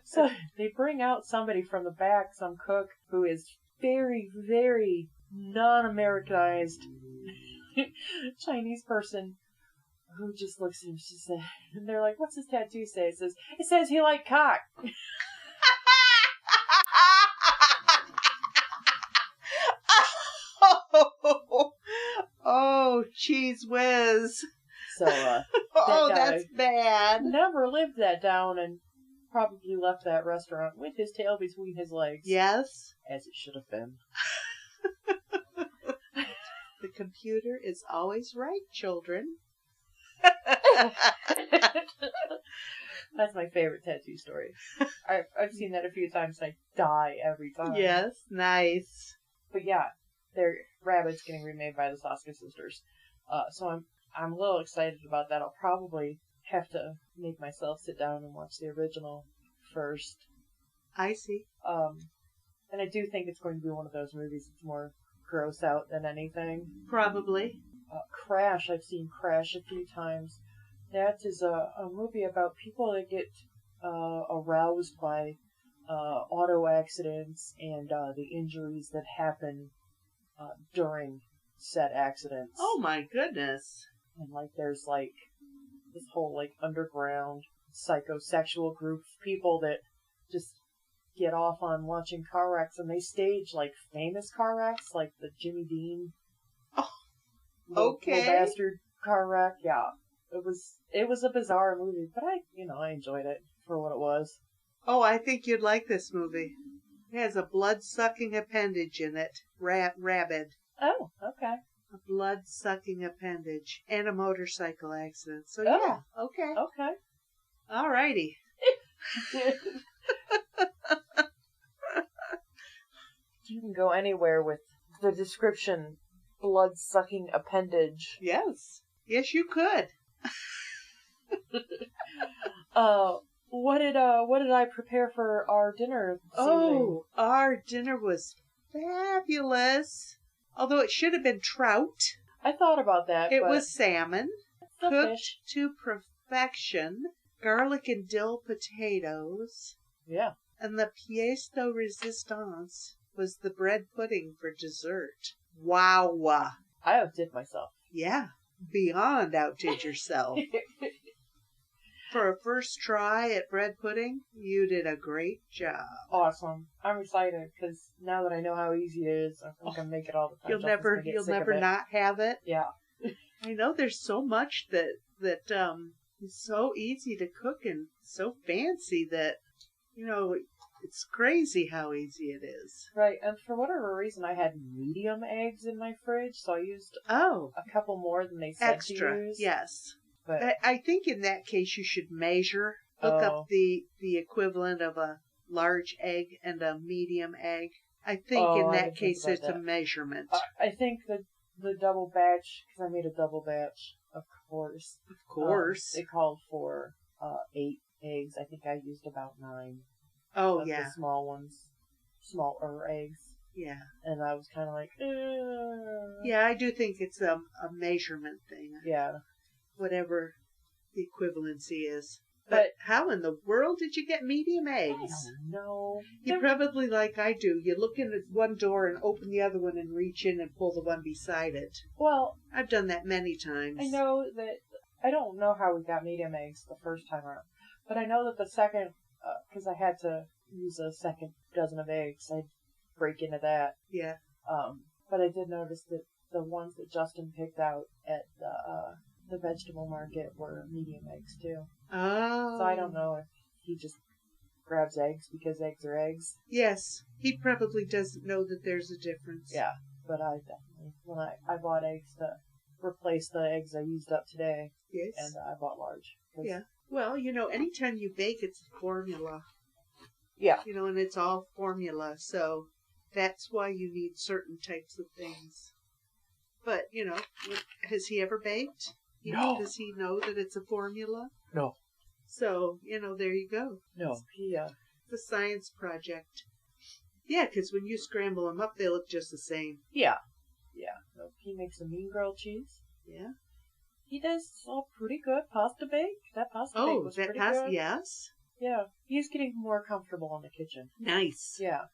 Speaker 1: So they bring out somebody from the back, some cook, who is very, very non-Americanized Chinese person, who just looks at him, and they're like, "What's his tattoo say?" It says he like cock.
Speaker 2: Oh, cheese whiz.
Speaker 1: So,
Speaker 2: that's bad.
Speaker 1: Never lived that down and probably left that restaurant with his tail between his legs.
Speaker 2: Yes.
Speaker 1: As it should have been.
Speaker 2: The computer is always right, children.
Speaker 1: That's my favorite tattoo story. I've seen that a few times and I die every time.
Speaker 2: Yes, nice.
Speaker 1: But yeah, they're Rabbids getting remade by the Saska sisters. So I'm a little excited about that. I'll probably have to make myself sit down and watch the original first.
Speaker 2: I see.
Speaker 1: And I do think it's going to be one of those movies that's more gross out than anything.
Speaker 2: Probably.
Speaker 1: Crash, I've seen Crash a few times. That is a movie about people that get aroused by auto accidents and the injuries that happen during said accidents.
Speaker 2: Oh my goodness.
Speaker 1: And like there's like this whole like underground psychosexual group of people that just get off on watching car wrecks, and they stage like famous car wrecks, like the Jimmy Dean little bastard car wreck. Yeah, it was a bizarre movie, but I enjoyed it for what it was.
Speaker 2: Oh, I think you'd like this movie. It has a blood-sucking appendage in it. Rabid.
Speaker 1: Oh, okay.
Speaker 2: A blood-sucking appendage. And a motorcycle accident. So,
Speaker 1: Oh.
Speaker 2: yeah. Okay.
Speaker 1: Okay.
Speaker 2: All righty.
Speaker 1: You can go anywhere with the description blood-sucking appendage.
Speaker 2: Yes. Yes, you could.
Speaker 1: What did I prepare for our dinner this evening?
Speaker 2: Our dinner was fabulous. Although it should have been trout.
Speaker 1: I thought about that.
Speaker 2: It was salmon, cooked
Speaker 1: fish
Speaker 2: to perfection, garlic and dill potatoes,
Speaker 1: Yeah.
Speaker 2: and the pièce de résistance was the bread pudding for dessert. Wow.
Speaker 1: I outdid myself.
Speaker 2: Yeah, beyond outdid yourself. For a first try at bread pudding, you did a great job.
Speaker 1: Awesome. I'm excited because now that I know how easy it is, I think I can make it all the time.
Speaker 2: You'll never not have it.
Speaker 1: Yeah.
Speaker 2: I know there's so much that is so easy to cook and so fancy that, it's crazy how easy it is.
Speaker 1: Right, and for whatever reason, I had medium eggs in my fridge, so I used a couple more than they said
Speaker 2: extra,
Speaker 1: to use.
Speaker 2: yes.
Speaker 1: But
Speaker 2: I think in that case you should measure. Look up the equivalent of a large egg and a medium egg. I think in that case it's a measurement.
Speaker 1: I think the double batch, because I made a double batch, of course.
Speaker 2: Of course.
Speaker 1: It called for 8 eggs. I think I used about 9.
Speaker 2: Oh,
Speaker 1: of
Speaker 2: yeah.
Speaker 1: The small ones. Smaller eggs.
Speaker 2: Yeah.
Speaker 1: And I was kind of like,
Speaker 2: Yeah, I do think it's a measurement thing.
Speaker 1: Yeah.
Speaker 2: Whatever the equivalency is.
Speaker 1: But
Speaker 2: how in the world did you get medium eggs?
Speaker 1: I don't know.
Speaker 2: You probably, like I do, you look in at one door and open the other one and reach in and pull the one beside it.
Speaker 1: Well,
Speaker 2: I've done that many times.
Speaker 1: I know that, I don't know how we got medium eggs the first time around, but I know that the second, because I had to use a second dozen of eggs, I'd break into that.
Speaker 2: Yeah.
Speaker 1: But I did notice that the ones that Justin picked out at the vegetable market were medium eggs too.
Speaker 2: Oh.
Speaker 1: So I don't know if he just grabs eggs because eggs are eggs.
Speaker 2: Yes. He probably doesn't know that there's a difference.
Speaker 1: Yeah. But I definitely, when I bought eggs to replace the eggs I used up today.
Speaker 2: Yes.
Speaker 1: And I bought large.
Speaker 2: Yeah. Well, anytime you bake, it's a formula.
Speaker 1: Yeah.
Speaker 2: And it's all formula. So that's why you need certain types of things. But, has he ever baked?
Speaker 1: No.
Speaker 2: Does he know that it's a formula?
Speaker 1: No.
Speaker 2: So, there you go.
Speaker 1: No.
Speaker 2: It's a science project. Yeah, because when you scramble them up, they look just the same.
Speaker 1: Yeah. Yeah. No, he makes a mean grilled cheese.
Speaker 2: Yeah.
Speaker 1: He does a pretty good pasta bake. That pasta bake was pretty good.
Speaker 2: Yes.
Speaker 1: Yeah. He's getting more comfortable in the kitchen.
Speaker 2: Nice.
Speaker 1: Yeah.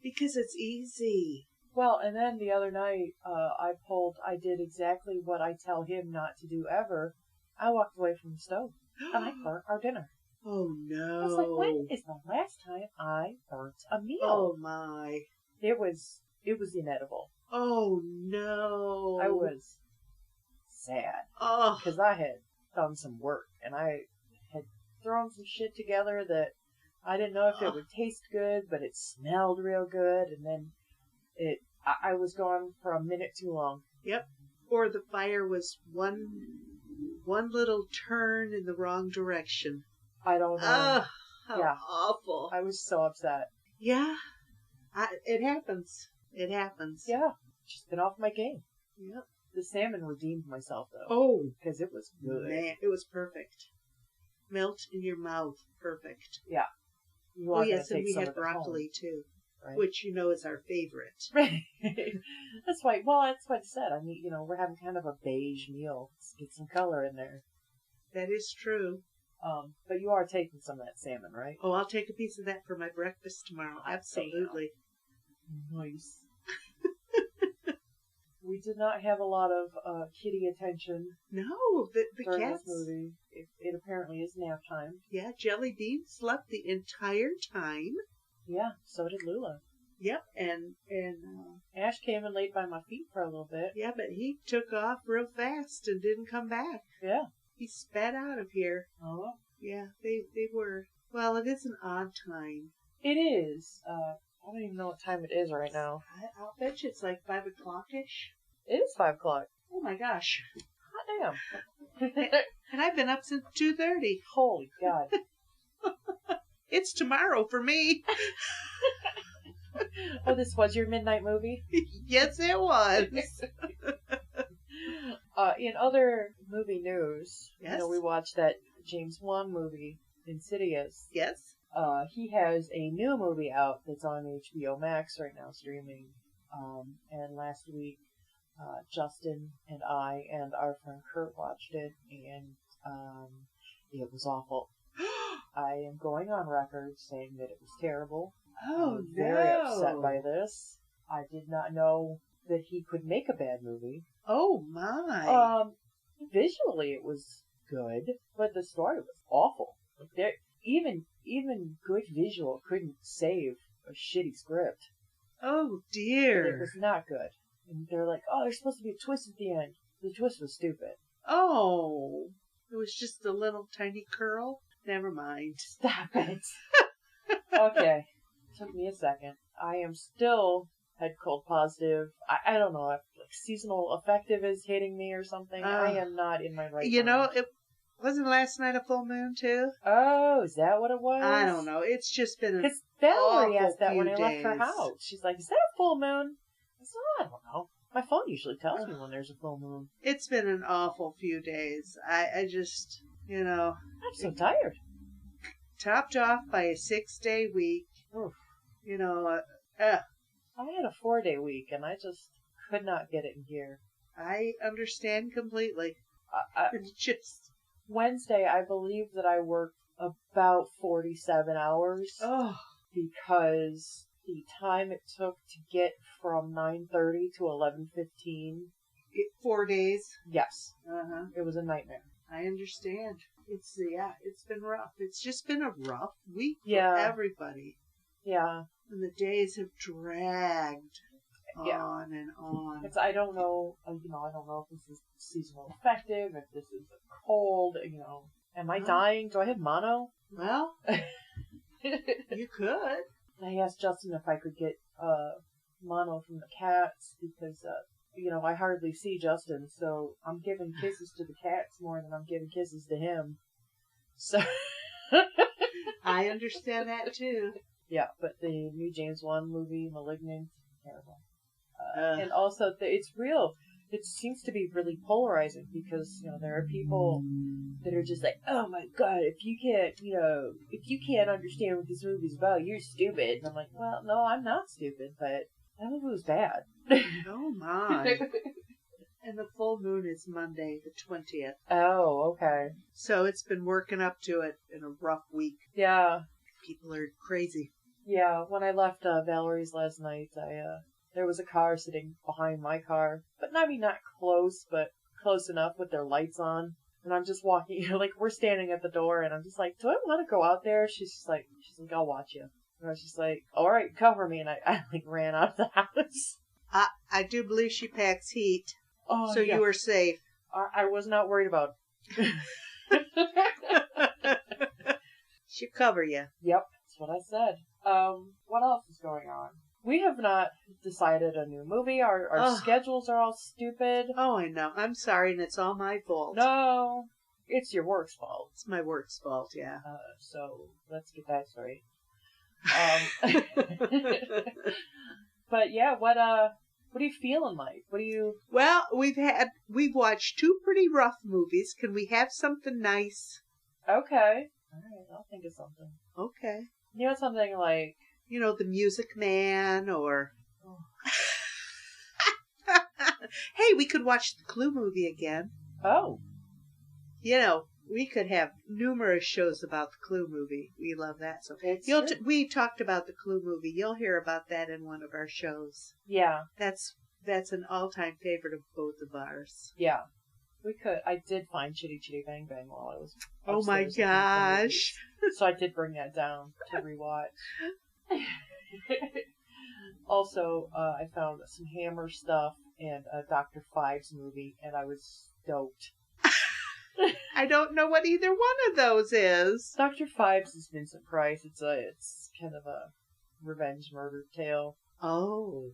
Speaker 2: Because it's easy.
Speaker 1: Well, and then the other night, I did exactly what I tell him not to do ever. I walked away from the stove, and I burnt our dinner.
Speaker 2: Oh, no.
Speaker 1: I was like, when is the last time I burnt a meal?
Speaker 2: Oh, my.
Speaker 1: It was inedible.
Speaker 2: Oh, no.
Speaker 1: I was sad.
Speaker 2: Oh.
Speaker 1: Because I had done some work, and I had thrown some shit together that I didn't know if it would taste good, but it smelled real good, and then I was gone for a minute too long.
Speaker 2: Yep. Or the fire was one little turn in the wrong direction.
Speaker 1: I don't know.
Speaker 2: How awful.
Speaker 1: I was so upset.
Speaker 2: Yeah. It happens. It happens.
Speaker 1: Yeah. Just been off my game.
Speaker 2: Yep.
Speaker 1: The salmon redeemed myself, though.
Speaker 2: Oh.
Speaker 1: Because it was good.
Speaker 2: Man, it was perfect. Melt in your mouth. Perfect.
Speaker 1: Yeah. You
Speaker 2: Oh,
Speaker 1: are going
Speaker 2: yes,
Speaker 1: to
Speaker 2: and
Speaker 1: take
Speaker 2: we
Speaker 1: some
Speaker 2: had
Speaker 1: of it home,
Speaker 2: broccoli, too,
Speaker 1: right?
Speaker 2: which you know is our favorite.
Speaker 1: Right. That's why. Well, that's what I said. I mean, we're having kind of a beige meal. Let's get some color in there.
Speaker 2: That is true.
Speaker 1: But you are taking some of that salmon, right?
Speaker 2: Oh, I'll take a piece of that for my breakfast tomorrow. Absolutely.
Speaker 1: Nice. We did not have a lot of kitty attention
Speaker 2: No, the
Speaker 1: during
Speaker 2: cats.
Speaker 1: this movie. It apparently is nap time.
Speaker 2: Yeah, Jelly Bean slept the entire time.
Speaker 1: Yeah, so did Lula.
Speaker 2: Yep, and
Speaker 1: Ash came and laid by my feet for a little bit.
Speaker 2: yeah, but he took off real fast and didn't come back.
Speaker 1: Yeah.
Speaker 2: He sped out of here.
Speaker 1: Oh.
Speaker 2: Yeah, they were. Well, it is an odd time.
Speaker 1: It is. I don't even know what time it is right now.
Speaker 2: I'll bet you it's like 5 o'clock-ish.
Speaker 1: It is 5 o'clock.
Speaker 2: Oh my gosh.
Speaker 1: Hot damn.
Speaker 2: And I've been up since 2:30.
Speaker 1: Holy God.
Speaker 2: It's tomorrow for me.
Speaker 1: Oh, this was your midnight movie?
Speaker 2: Yes, it was.
Speaker 1: In other movie news,
Speaker 2: Yes?
Speaker 1: we watched that James Wan movie, Insidious.
Speaker 2: Yes.
Speaker 1: He has a new movie out that's on HBO Max right now, streaming. And last week, Justin and I and our friend Kurt watched it, and it was awful. I am going on record saying that it was terrible.
Speaker 2: Oh,
Speaker 1: I'm very upset by this. I did not know that he could make a bad movie.
Speaker 2: Oh, my.
Speaker 1: Visually it was good, but the story was awful. Like even good visual couldn't save a shitty script.
Speaker 2: Oh,
Speaker 1: It
Speaker 2: dear.
Speaker 1: was not good. And they're like, oh, there's supposed to be a twist at the end. The twist was stupid.
Speaker 2: Oh. It was just a little tiny curl? Never mind.
Speaker 1: Stop it. Okay. Took me a second. I am still head cold positive. I don't know if like seasonal affective is hitting me or something. I am not in my right mind.
Speaker 2: It wasn't last night a full moon too?
Speaker 1: Oh, is that what it was?
Speaker 2: I don't know. It's just been
Speaker 1: Because Valerie
Speaker 2: awful
Speaker 1: asked that when I
Speaker 2: few
Speaker 1: left her
Speaker 2: days.
Speaker 1: house. She's like, is that a full moon? I said, I don't know. My phone usually tells me when there's a full moon.
Speaker 2: It's been an awful few days. I just,
Speaker 1: I'm so tired.
Speaker 2: topped off by a 6-day week.
Speaker 1: Oof. I had a 4-day week, and I just could not get it in gear.
Speaker 2: I understand completely. It's just...
Speaker 1: Wednesday, I believe that I worked about 47 hours.
Speaker 2: Oh.
Speaker 1: Because the time it took to get from 9:30 to 11:15.
Speaker 2: 4 days?
Speaker 1: Yes.
Speaker 2: Uh-huh.
Speaker 1: It was a nightmare.
Speaker 2: I understand. It's been rough. It's just been a rough week for
Speaker 1: Yeah.
Speaker 2: everybody.
Speaker 1: Yeah.
Speaker 2: And the days have dragged
Speaker 1: Yeah.
Speaker 2: on and on.
Speaker 1: I don't know, I don't know if this is seasonal affective, if this is a cold, Am I dying? Do I have mono?
Speaker 2: Well, you could.
Speaker 1: I asked Justin if I could get mono from the cats because, I hardly see Justin, so I'm giving kisses to the cats more than I'm giving kisses to him. So
Speaker 2: I understand that too.
Speaker 1: Yeah, but the new James Wan movie, Malignant, terrible. And also, it's real. It seems to be really polarizing because, there are people that are just like, oh my god, if you can't understand what this movie's about, you're stupid. And I'm like, well, no, I'm not stupid, but that movie was bad.
Speaker 2: Oh my. And the full moon is Monday, the 20th.
Speaker 1: Oh, okay.
Speaker 2: So it's been working up to it in a rough week.
Speaker 1: Yeah.
Speaker 2: People are crazy.
Speaker 1: Yeah, when I left Valerie's last night, there was a car sitting behind my car, but not close, but close enough with their lights on. And I'm just walking, we're standing at the door, and I'm just like, do I want to go out there? She's like, I'll watch you. And I was just like, all right, cover me. And I ran out of the house.
Speaker 2: I do believe she packs heat,
Speaker 1: Oh,
Speaker 2: so
Speaker 1: yeah.
Speaker 2: you were safe.
Speaker 1: I was not worried about it.
Speaker 2: She'll cover you.
Speaker 1: Yep, that's what I said. What else is going on? We have not decided a new movie. Our schedules are all stupid.
Speaker 2: Oh, I know. I'm sorry, and it's all my fault.
Speaker 1: No, it's your work's fault.
Speaker 2: It's my work's fault, yeah.
Speaker 1: So let's get that straight. But yeah, what are you feeling like?
Speaker 2: Well, we've watched 2 pretty rough movies. Can we have something nice?
Speaker 1: Okay. All right, I'll think of something.
Speaker 2: Okay.
Speaker 1: something like,
Speaker 2: The Music Man, or hey, we could watch the Clue movie again.
Speaker 1: oh,
Speaker 2: We could have numerous shows about the Clue movie. We love that. So
Speaker 1: it's true.
Speaker 2: we talked about the Clue movie. You'll hear about that in one of our shows.
Speaker 1: Yeah,
Speaker 2: That's an all-time favorite of both of ours.
Speaker 1: yeah. We could. I did find Chitty Chitty Bang Bang while I was
Speaker 2: Oh my
Speaker 1: upstairs looking for movies.
Speaker 2: gosh.
Speaker 1: So I did bring that down to rewatch. Also, I found some Hammer stuff and a Dr. Fives movie, and I was stoked.
Speaker 2: I don't know what either one of those is.
Speaker 1: Dr. Fives is Vincent Price. It's kind of a revenge murder tale.
Speaker 2: Oh.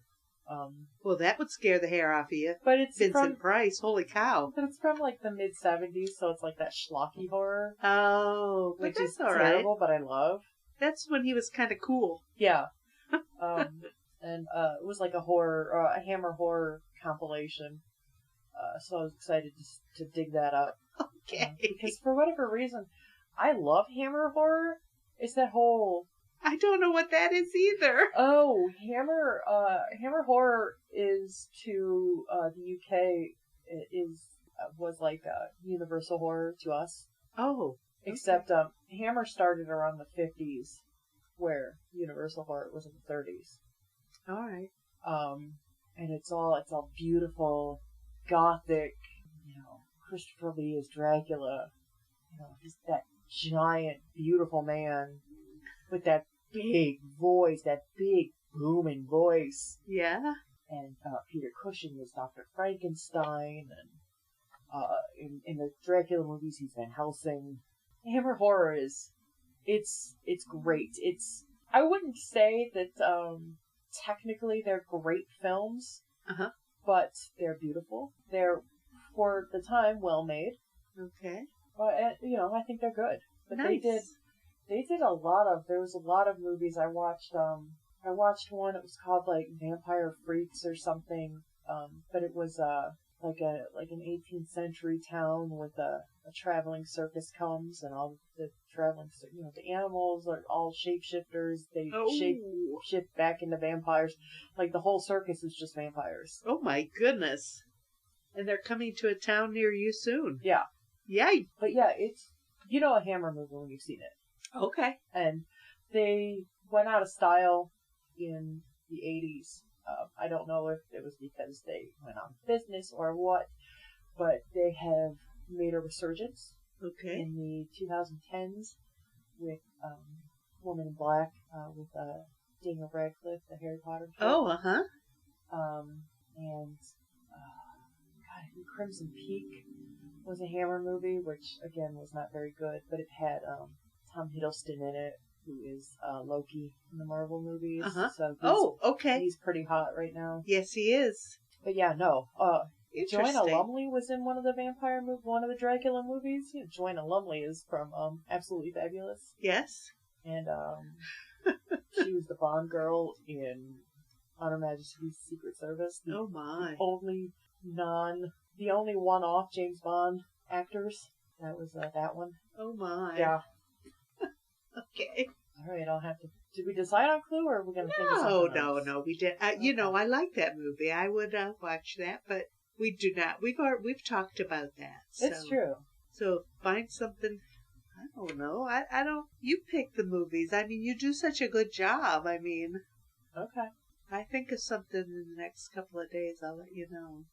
Speaker 2: Well, that would scare the hair off of you.
Speaker 1: But it's
Speaker 2: Vincent Price, holy cow.
Speaker 1: But it's from like the mid-70s, so it's like that schlocky horror.
Speaker 2: Oh,
Speaker 1: Which
Speaker 2: that's
Speaker 1: is
Speaker 2: all
Speaker 1: terrible,
Speaker 2: right.
Speaker 1: but I love.
Speaker 2: That's when he was kind of cool.
Speaker 1: Yeah. And it was like a Hammer horror compilation. So I was excited to dig that up.
Speaker 2: Okay.
Speaker 1: Because for whatever reason, I love Hammer horror. It's that whole...
Speaker 2: I don't know what that is either.
Speaker 1: Oh, Hammer horror is to the UK was like universal horror to us.
Speaker 2: Oh.
Speaker 1: Except Hammer started around the 50s, where universal horror was in the 30s.
Speaker 2: All right.
Speaker 1: And it's all beautiful, gothic. Christopher Lee as Dracula. Just that giant, beautiful man with that big voice, that big booming voice.
Speaker 2: Yeah.
Speaker 1: And Peter Cushing is Dr. Frankenstein, and in the Dracula movies he's Van Helsing. Hammer horror it's great. I wouldn't say that technically they're great films, but they're beautiful. They're, for the time, well made.
Speaker 2: Okay.
Speaker 1: But I think they're good. But
Speaker 2: nice.
Speaker 1: They did a lot of. There was a lot of movies I watched. I watched one. It was called like Vampire Freaks or something. But it was like an 18th century town with a traveling circus comes, and all the traveling, the animals are all shapeshifters. They shift back into vampires. Like the whole circus is just vampires.
Speaker 2: Oh my goodness. And they're coming to a town near you soon.
Speaker 1: Yeah.
Speaker 2: Yay.
Speaker 1: But yeah, it's a Hammer movie when you've seen it.
Speaker 2: Okay.
Speaker 1: And they went out of style in the 80s. I don't know if it was because they went out of business or what, but they have made a resurgence in the 2010s with Woman in Black, with Daniel Radcliffe, the Harry Potter kid.
Speaker 2: Oh, uh-huh.
Speaker 1: And Crimson Peak was a Hammer movie, which again was not very good, but it had Tom Hiddleston in it, who is Loki in the Marvel movies. So
Speaker 2: okay.
Speaker 1: He's pretty hot right now.
Speaker 2: Yes, he is.
Speaker 1: But yeah, no. Joanna
Speaker 2: Interesting.
Speaker 1: Lumley was in one of the Dracula movies. Joanna Lumley is from Absolutely Fabulous.
Speaker 2: Yes.
Speaker 1: And she was the Bond girl in On Her Majesty's Secret Service.
Speaker 2: Oh my.
Speaker 1: The only one-off James Bond actors. That was that one.
Speaker 2: Oh my.
Speaker 1: Yeah.
Speaker 2: Okay.
Speaker 1: All right, I'll have to. Did we decide on Clue, or are we going to think of something else?
Speaker 2: No, we did. I like that movie. I would watch that, but we do not. We've talked about that.
Speaker 1: It's true.
Speaker 2: So find something. I don't know. I don't. You pick the movies. I mean, you do such a good job. I mean.
Speaker 1: Okay.
Speaker 2: I think of something in the next couple of days. I'll let you know.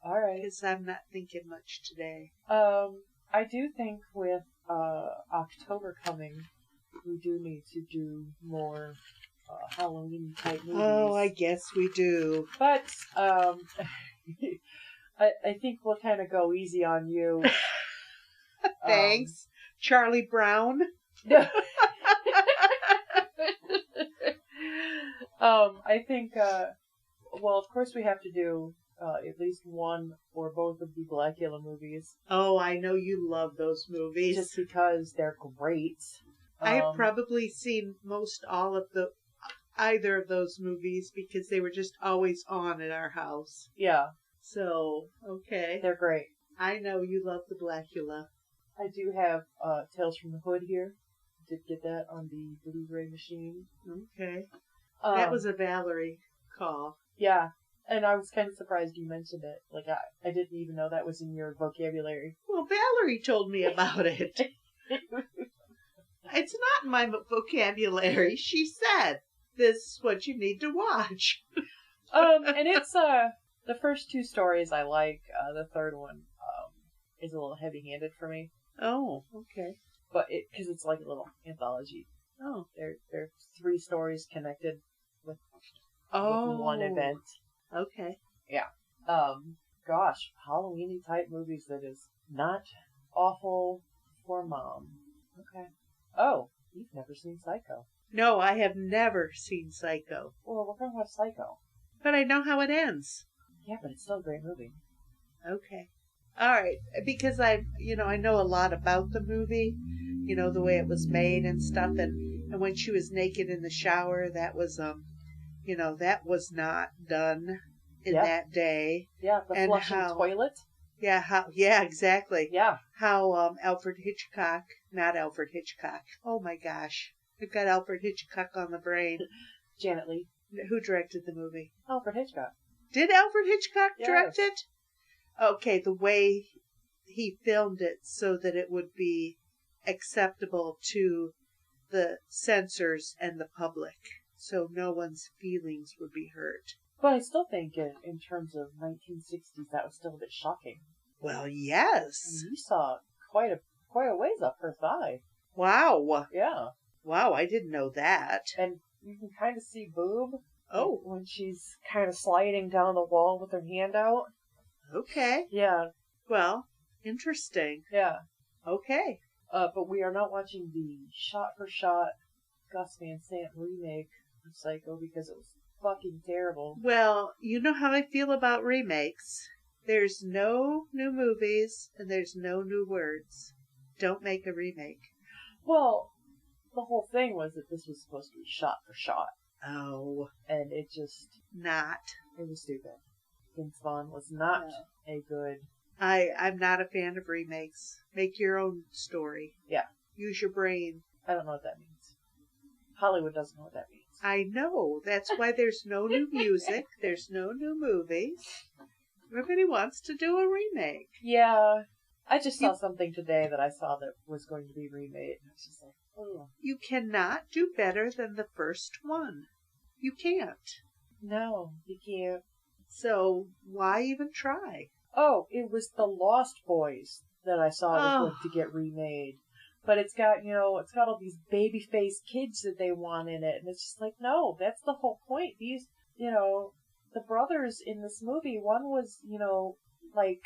Speaker 1: All right.
Speaker 2: Because I'm not thinking much today.
Speaker 1: I do think with October coming, we do need to do more Halloween type movies.
Speaker 2: Oh, I guess we do.
Speaker 1: But I think we'll kind of go easy on you.
Speaker 2: Thanks, Charlie Brown.
Speaker 1: I think. Well, of course, we have to do at least one or both of the Blackula movies.
Speaker 2: Oh, I know you love those movies.
Speaker 1: Just because they're great.
Speaker 2: I have probably seen most all of either of those movies because they were just always on at our house.
Speaker 1: Yeah.
Speaker 2: So, okay.
Speaker 1: They're great.
Speaker 2: I know you love the Blackula.
Speaker 1: I do have Tales from the Hood here. did get that on the Blu-ray machine.
Speaker 2: Okay. That was a Valerie call.
Speaker 1: Yeah. And I was kind of surprised you mentioned it. Like, I didn't even know that was in your vocabulary.
Speaker 2: Well, Valerie told me about it. It's not in my vocabulary. She said, this is what you need to watch.
Speaker 1: And it's, the first two stories I like. The third one, is a little heavy-handed for me.
Speaker 2: Oh, okay.
Speaker 1: But because it's like a little anthology.
Speaker 2: Oh.
Speaker 1: They're 3 stories connected with one event.
Speaker 2: Okay.
Speaker 1: Yeah. Gosh, Halloween-y type movies that is not awful for mom. Okay. Oh, you've never seen Psycho.
Speaker 2: No, I have never seen Psycho.
Speaker 1: Well, we're gonna watch Psycho.
Speaker 2: But I know how it ends.
Speaker 1: Yeah, but it's still a great movie.
Speaker 2: Okay. All right. Because I know a lot about the movie, the way it was made and stuff. And when she was naked in the shower, that was, that was not done in that day.
Speaker 1: Yeah, the
Speaker 2: and
Speaker 1: flushing toilet.
Speaker 2: Yeah, exactly.
Speaker 1: Yeah.
Speaker 2: How not Alfred Hitchcock. Oh my gosh. We've got Alfred Hitchcock on the brain.
Speaker 1: Janet Leigh.
Speaker 2: Who directed the movie?
Speaker 1: Alfred Hitchcock.
Speaker 2: Did Alfred Hitchcock direct it? Okay, the way he filmed it so that it would be acceptable to the censors and the public, so no one's feelings would be hurt.
Speaker 1: But I still think in terms of 1960s, that was still a bit shocking.
Speaker 2: Well, yes.
Speaker 1: I mean, you saw quite a ways up her thigh.
Speaker 2: Wow.
Speaker 1: Yeah.
Speaker 2: Wow, I didn't know that.
Speaker 1: And you can kind of see boob.
Speaker 2: Oh.
Speaker 1: When she's kind of sliding down the wall with her hand out.
Speaker 2: Okay.
Speaker 1: Yeah.
Speaker 2: Well, interesting.
Speaker 1: Yeah.
Speaker 2: Okay.
Speaker 1: But we are not watching the shot-for-shot Gus Van Sant remake of Psycho because it was fucking terrible.
Speaker 2: Well, you know how I feel about remakes. There's no new movies and there's no new words. Don't make a remake.
Speaker 1: Well, the whole thing was that this was supposed to be shot-for-shot.
Speaker 2: Oh.
Speaker 1: And it just... It was stupid. Vince Vaughn was not a good...
Speaker 2: I'm not a fan of remakes. Make your own story.
Speaker 1: Yeah.
Speaker 2: Use your brain.
Speaker 1: I don't know what that means. Hollywood doesn't know what that means.
Speaker 2: I know. That's why there's no new music. There's no new movies. Everybody wants to do a remake.
Speaker 1: Yeah. I just saw something today that I saw that was going to be remade. And I was just like, oh.
Speaker 2: You cannot do better than the first one. You can't.
Speaker 1: No, you can't.
Speaker 2: So why even try?
Speaker 1: Oh, it was The Lost Boys that I saw was going to get remade. But it's got all these baby-faced kids that they want in it. And it's just like, no, that's the whole point. These, the brothers in this movie, one was, like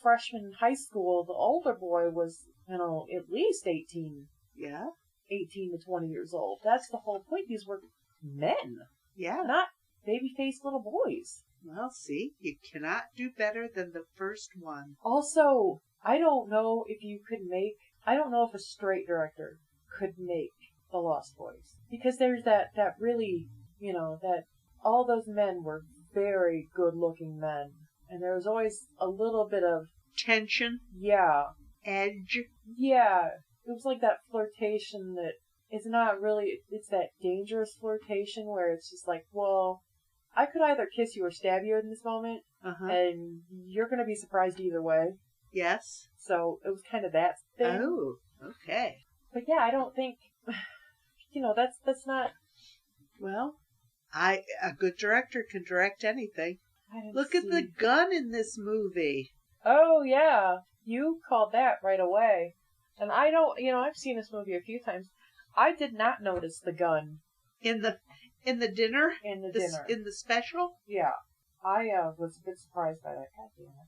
Speaker 1: freshman in high school. The older boy was, at least 18.
Speaker 2: Yeah.
Speaker 1: 18 to 20 years old. That's the whole point. These were men.
Speaker 2: Yeah.
Speaker 1: Not baby-faced little boys.
Speaker 2: Well, see, you cannot do better than the first one.
Speaker 1: Also, I don't know if a straight director could make The Lost Boys. Because there's that really, that all those men were very good-looking men. And there was always a little bit of...
Speaker 2: tension?
Speaker 1: Yeah.
Speaker 2: Edge?
Speaker 1: Yeah. It was like that flirtation that it's not really... It's that dangerous flirtation where it's just like, well... I could either kiss you or stab you in this moment, and you're going to be surprised either way.
Speaker 2: Yes.
Speaker 1: So it was kind of that thing.
Speaker 2: Oh, okay.
Speaker 1: But yeah, I don't think, that's not...
Speaker 2: Well, a good director can direct anything. Look at the gun in this movie.
Speaker 1: Oh, yeah. You called that right away. And I don't, I've seen this movie a few times. I did not notice the gun.
Speaker 2: In the dinner?
Speaker 1: In the dinner.
Speaker 2: In the special?
Speaker 1: Yeah. I was a bit surprised by that. God damn it.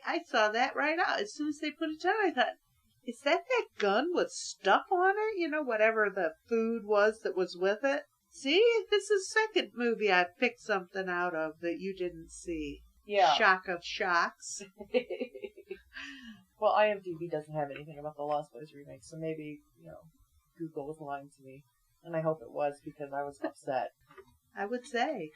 Speaker 2: I saw that right out. As soon as they put it down, I thought, is that gun with stuff on it? Whatever the food was that was with it. See? This is the second movie I picked something out of that you didn't see.
Speaker 1: Yeah.
Speaker 2: Shock of shocks.
Speaker 1: Well, IMDb doesn't have anything about the Lost Boys remake, so maybe, Google was lying to me. And I hope it was, because I was upset.
Speaker 2: I would say.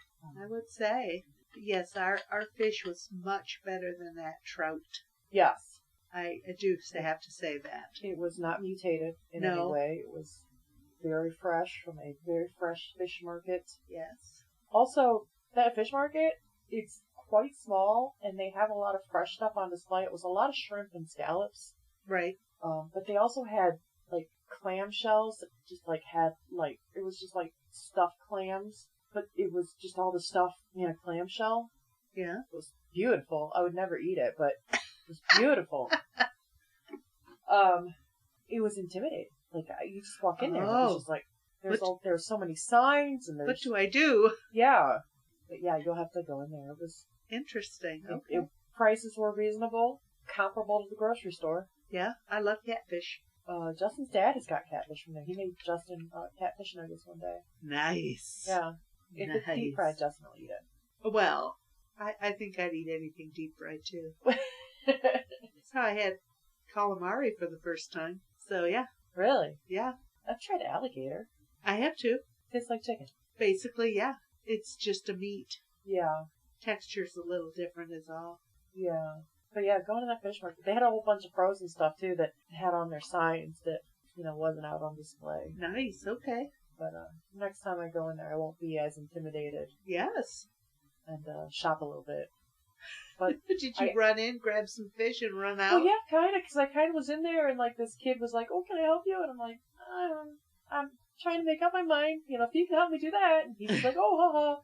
Speaker 2: Yes, our fish was much better than that trout.
Speaker 1: Yes.
Speaker 2: I do have to say that.
Speaker 1: It was not mutated in any way. It was very fresh from a very fresh fish market.
Speaker 2: Yes.
Speaker 1: Also, that fish market, it's quite small, and they have a lot of fresh stuff on display. It was a lot of shrimp and scallops.
Speaker 2: Right.
Speaker 1: But they also had, like, clam shells that just, like, had, like, it was just, like, stuffed clams, but it was just all the stuff in a clamshell.
Speaker 2: Yeah.
Speaker 1: It was beautiful. I would never eat it, but it was beautiful. It was intimidating. Like, you just walk in there, and it was just like, there's so many signs, and there's...
Speaker 2: What do I do?
Speaker 1: Yeah. But yeah, you'll have to go in there. It was...
Speaker 2: Interesting. Okay.
Speaker 1: Prices were reasonable, comparable to the grocery store.
Speaker 2: Yeah, I love catfish.
Speaker 1: Justin's dad has got catfish from there. He made Justin catfish nuggets one day.
Speaker 2: Nice.
Speaker 1: Yeah. If it's deep fried, Justin will eat it.
Speaker 2: Well, I think I'd eat anything deep fried too. That's how I had calamari for the first time. So yeah.
Speaker 1: Really?
Speaker 2: Yeah.
Speaker 1: I've tried alligator.
Speaker 2: I have too.
Speaker 1: Tastes like chicken.
Speaker 2: Basically, yeah. It's just a meat.
Speaker 1: Yeah.
Speaker 2: Texture's a little different is all.
Speaker 1: Yeah. But yeah, going to that fish market, they had a whole bunch of frozen stuff too that had on their signs that, wasn't out on display.
Speaker 2: Nice, okay.
Speaker 1: But next time I go in there, I won't be as intimidated.
Speaker 2: Yes.
Speaker 1: And shop a little bit. But
Speaker 2: did you run in, grab some fish, and run out?
Speaker 1: Well, yeah, kind of, because I kind of was in there, and like this kid was like, "Oh, can I help you?" And I'm like, "I'm trying to make up my mind. If you can help me do that." And he was like, "Oh, haha."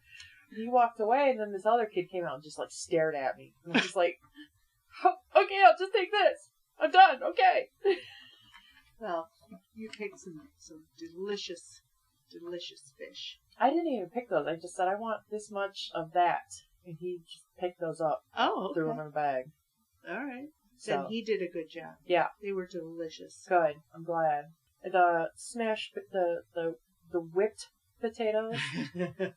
Speaker 1: And he walked away, and then this other kid came out and just like stared at me. And I was just like, "Okay, I'll just take this. I'm done. Okay."
Speaker 2: Well, you picked some delicious fish.
Speaker 1: I didn't even pick those. I just said I want this much of that, and he just picked those up.
Speaker 2: Oh, okay.
Speaker 1: Threw them in a bag.
Speaker 2: All right.
Speaker 1: So,
Speaker 2: then he did a good job.
Speaker 1: Yeah,
Speaker 2: they were delicious.
Speaker 1: Good. I'm glad. The smashed the whipped potatoes.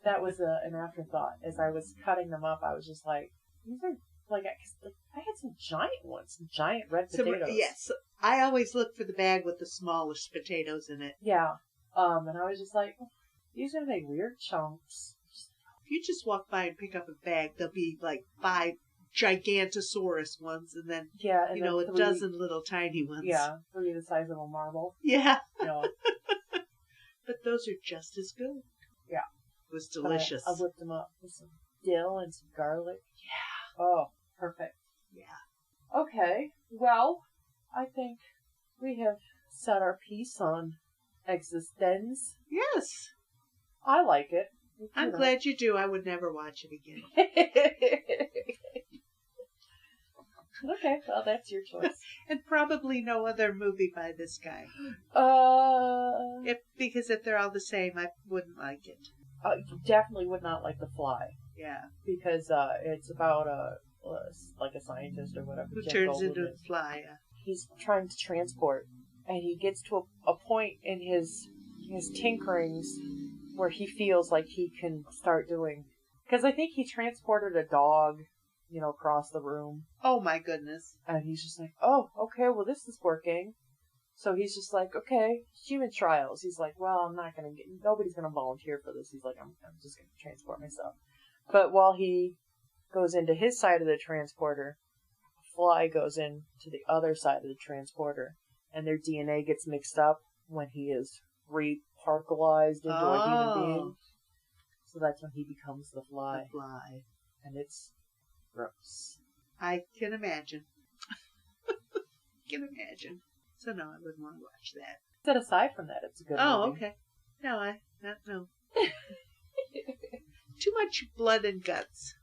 Speaker 1: That was an afterthought. As I was cutting them up, I was just like, these are like I had some giant ones, some giant red potatoes.
Speaker 2: Yes, I always look for the bag with the smallest potatoes in it.
Speaker 1: Yeah. And I was just like, these are like weird chunks.
Speaker 2: If you just walk by and pick up a bag, there'll be like 5 gigantosaurus ones, and then a
Speaker 1: 3,
Speaker 2: dozen little tiny ones.
Speaker 1: Yeah, 3 the size of a marble.
Speaker 2: Yeah. But those are just as good.
Speaker 1: Yeah.
Speaker 2: It was delicious.
Speaker 1: I whipped them up with some dill and some garlic.
Speaker 2: Yeah.
Speaker 1: Oh, perfect.
Speaker 2: Yeah.
Speaker 1: Okay. Well, I think we have set our piece on eXistenZ.
Speaker 2: Yes.
Speaker 1: I like it.
Speaker 2: I'm glad you do. I would never watch it again.
Speaker 1: Okay, well, that's your choice.
Speaker 2: And probably no other movie by this guy. Because if they're all the same, I wouldn't like it.
Speaker 1: You definitely would not like The Fly.
Speaker 2: Yeah.
Speaker 1: Because it's about a scientist or whatever.
Speaker 2: Who turns into a fly.
Speaker 1: He's trying to transport, and he gets to a point in his tinkerings where he feels like he can start doing. Because I think he transported a dog, across the room.
Speaker 2: Oh my goodness.
Speaker 1: And he's just like, oh, okay, well this is working. So he's just like, okay, human trials. He's like, well, nobody's gonna volunteer for this. He's like, I'm just gonna transport myself. But while he goes into his side of the transporter, a fly goes into the other side of the transporter, and their DNA gets mixed up when he is reparticleized into a human being. So that's when he becomes the fly.
Speaker 2: The fly.
Speaker 1: And it's gross.
Speaker 2: I can imagine. So no, I wouldn't want to watch that.
Speaker 1: But aside from that, it's a good movie.
Speaker 2: Oh, okay. No. Too much blood and guts.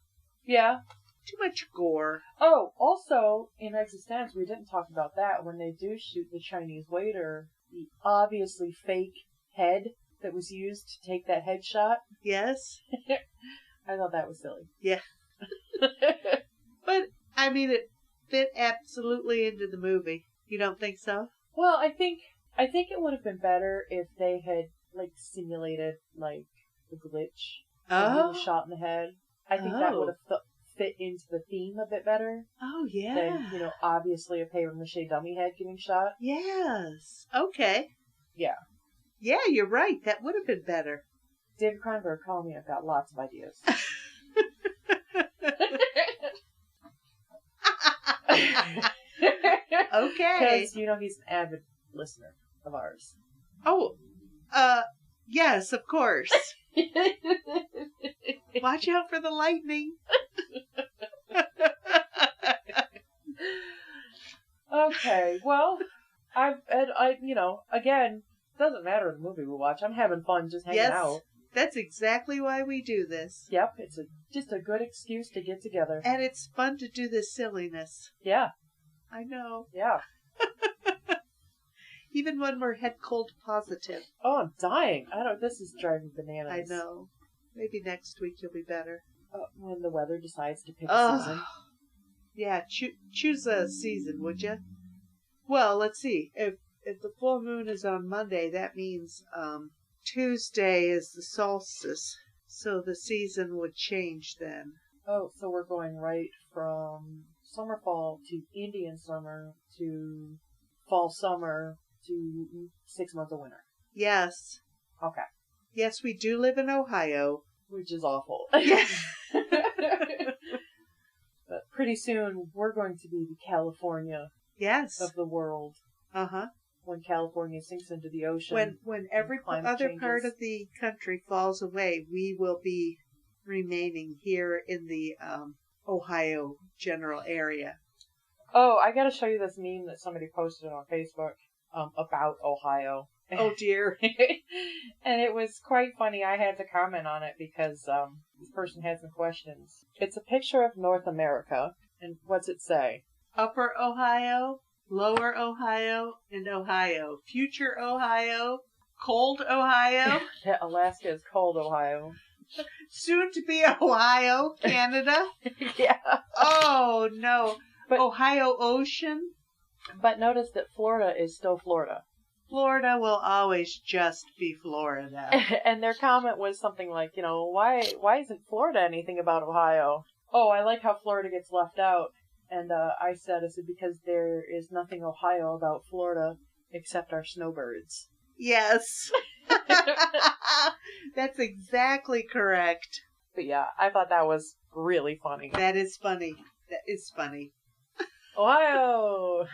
Speaker 1: Yeah.
Speaker 2: Too much gore.
Speaker 1: Oh, also, in eXistenZ, we didn't talk about that. When they do shoot the Chinese waiter, the obviously fake head that was used to take that headshot.
Speaker 2: Yes.
Speaker 1: I thought that was silly.
Speaker 2: Yeah. But, I mean, it fit absolutely into the movie. You don't think so?
Speaker 1: Well, I think it would have been better if they had, simulated, the glitch. When he was shot in the head. I think that would have fit into the theme a bit better.
Speaker 2: Oh, yeah.
Speaker 1: Than, obviously a papier-mâché dummy head getting shot.
Speaker 2: Yes. Okay.
Speaker 1: Yeah.
Speaker 2: Yeah, you're right. That would have been better.
Speaker 1: David Cronenberg, call me. I've got lots of ideas.
Speaker 2: Okay.
Speaker 1: Because, he's an avid listener of ours.
Speaker 2: Oh, Yes, of course. Watch out for the lightning.
Speaker 1: Okay, well, again, doesn't matter the movie we watch. I'm having fun just hanging out.
Speaker 2: That's exactly why we do this.
Speaker 1: Yep, it's just a good excuse to get together.
Speaker 2: And it's fun to do this silliness.
Speaker 1: Yeah.
Speaker 2: I know.
Speaker 1: Yeah.
Speaker 2: Even when we're head cold positive.
Speaker 1: Oh, I'm dying. This is driving bananas.
Speaker 2: I know. Maybe next week you'll be better.
Speaker 1: When the weather decides to pick a season.
Speaker 2: Yeah, choose a season, would you? Well, let's see. If the full moon is on Monday, that means Tuesday is the solstice. So the season would change then.
Speaker 1: Oh, so we're going right from summer fall to Indian summer to fall summer to 6 months of winter.
Speaker 2: Yes.
Speaker 1: Okay.
Speaker 2: Yes, we do live in Ohio.
Speaker 1: Which is awful.
Speaker 2: Yeah.
Speaker 1: But pretty soon we're going to be the California of the world.
Speaker 2: Uh-huh.
Speaker 1: When California sinks into the ocean.
Speaker 2: When every other part of the country falls away, we will be remaining here in the Ohio general area.
Speaker 1: Oh, I gotta show you this meme that somebody posted on Facebook about Ohio.
Speaker 2: Oh dear.
Speaker 1: And it was quite funny. I had to comment on it because this person had some questions. It's a picture of North America, and what's it say?
Speaker 2: Upper Ohio, Lower Ohio, and Ohio. Future Ohio, Cold Ohio.
Speaker 1: Yeah, Alaska is cold Ohio.
Speaker 2: Soon to be Ohio, Canada.
Speaker 1: Yeah.
Speaker 2: Oh no.
Speaker 1: But,
Speaker 2: Ohio Ocean.
Speaker 1: But notice that Florida is still Florida.
Speaker 2: Florida will always just be Florida.
Speaker 1: And their comment was something like, why isn't Florida anything about Ohio? Oh, I like how Florida gets left out. And I said, because there is nothing Ohio about Florida except our snowbirds.
Speaker 2: Yes. That's exactly correct.
Speaker 1: But yeah, I thought that was really funny.
Speaker 2: That is funny. That is funny.
Speaker 1: Ohio!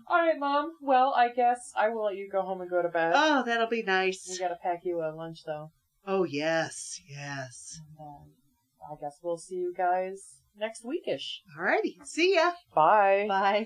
Speaker 1: All right, Mom. Well, I guess I will let you go home and go to bed.
Speaker 2: Oh, that'll be nice.
Speaker 1: We gotta pack you a lunch, though.
Speaker 2: Oh, yes. Yes.
Speaker 1: And, I guess we'll see you guys next weekish.
Speaker 2: Alrighty. See ya.
Speaker 1: Bye.
Speaker 2: Bye.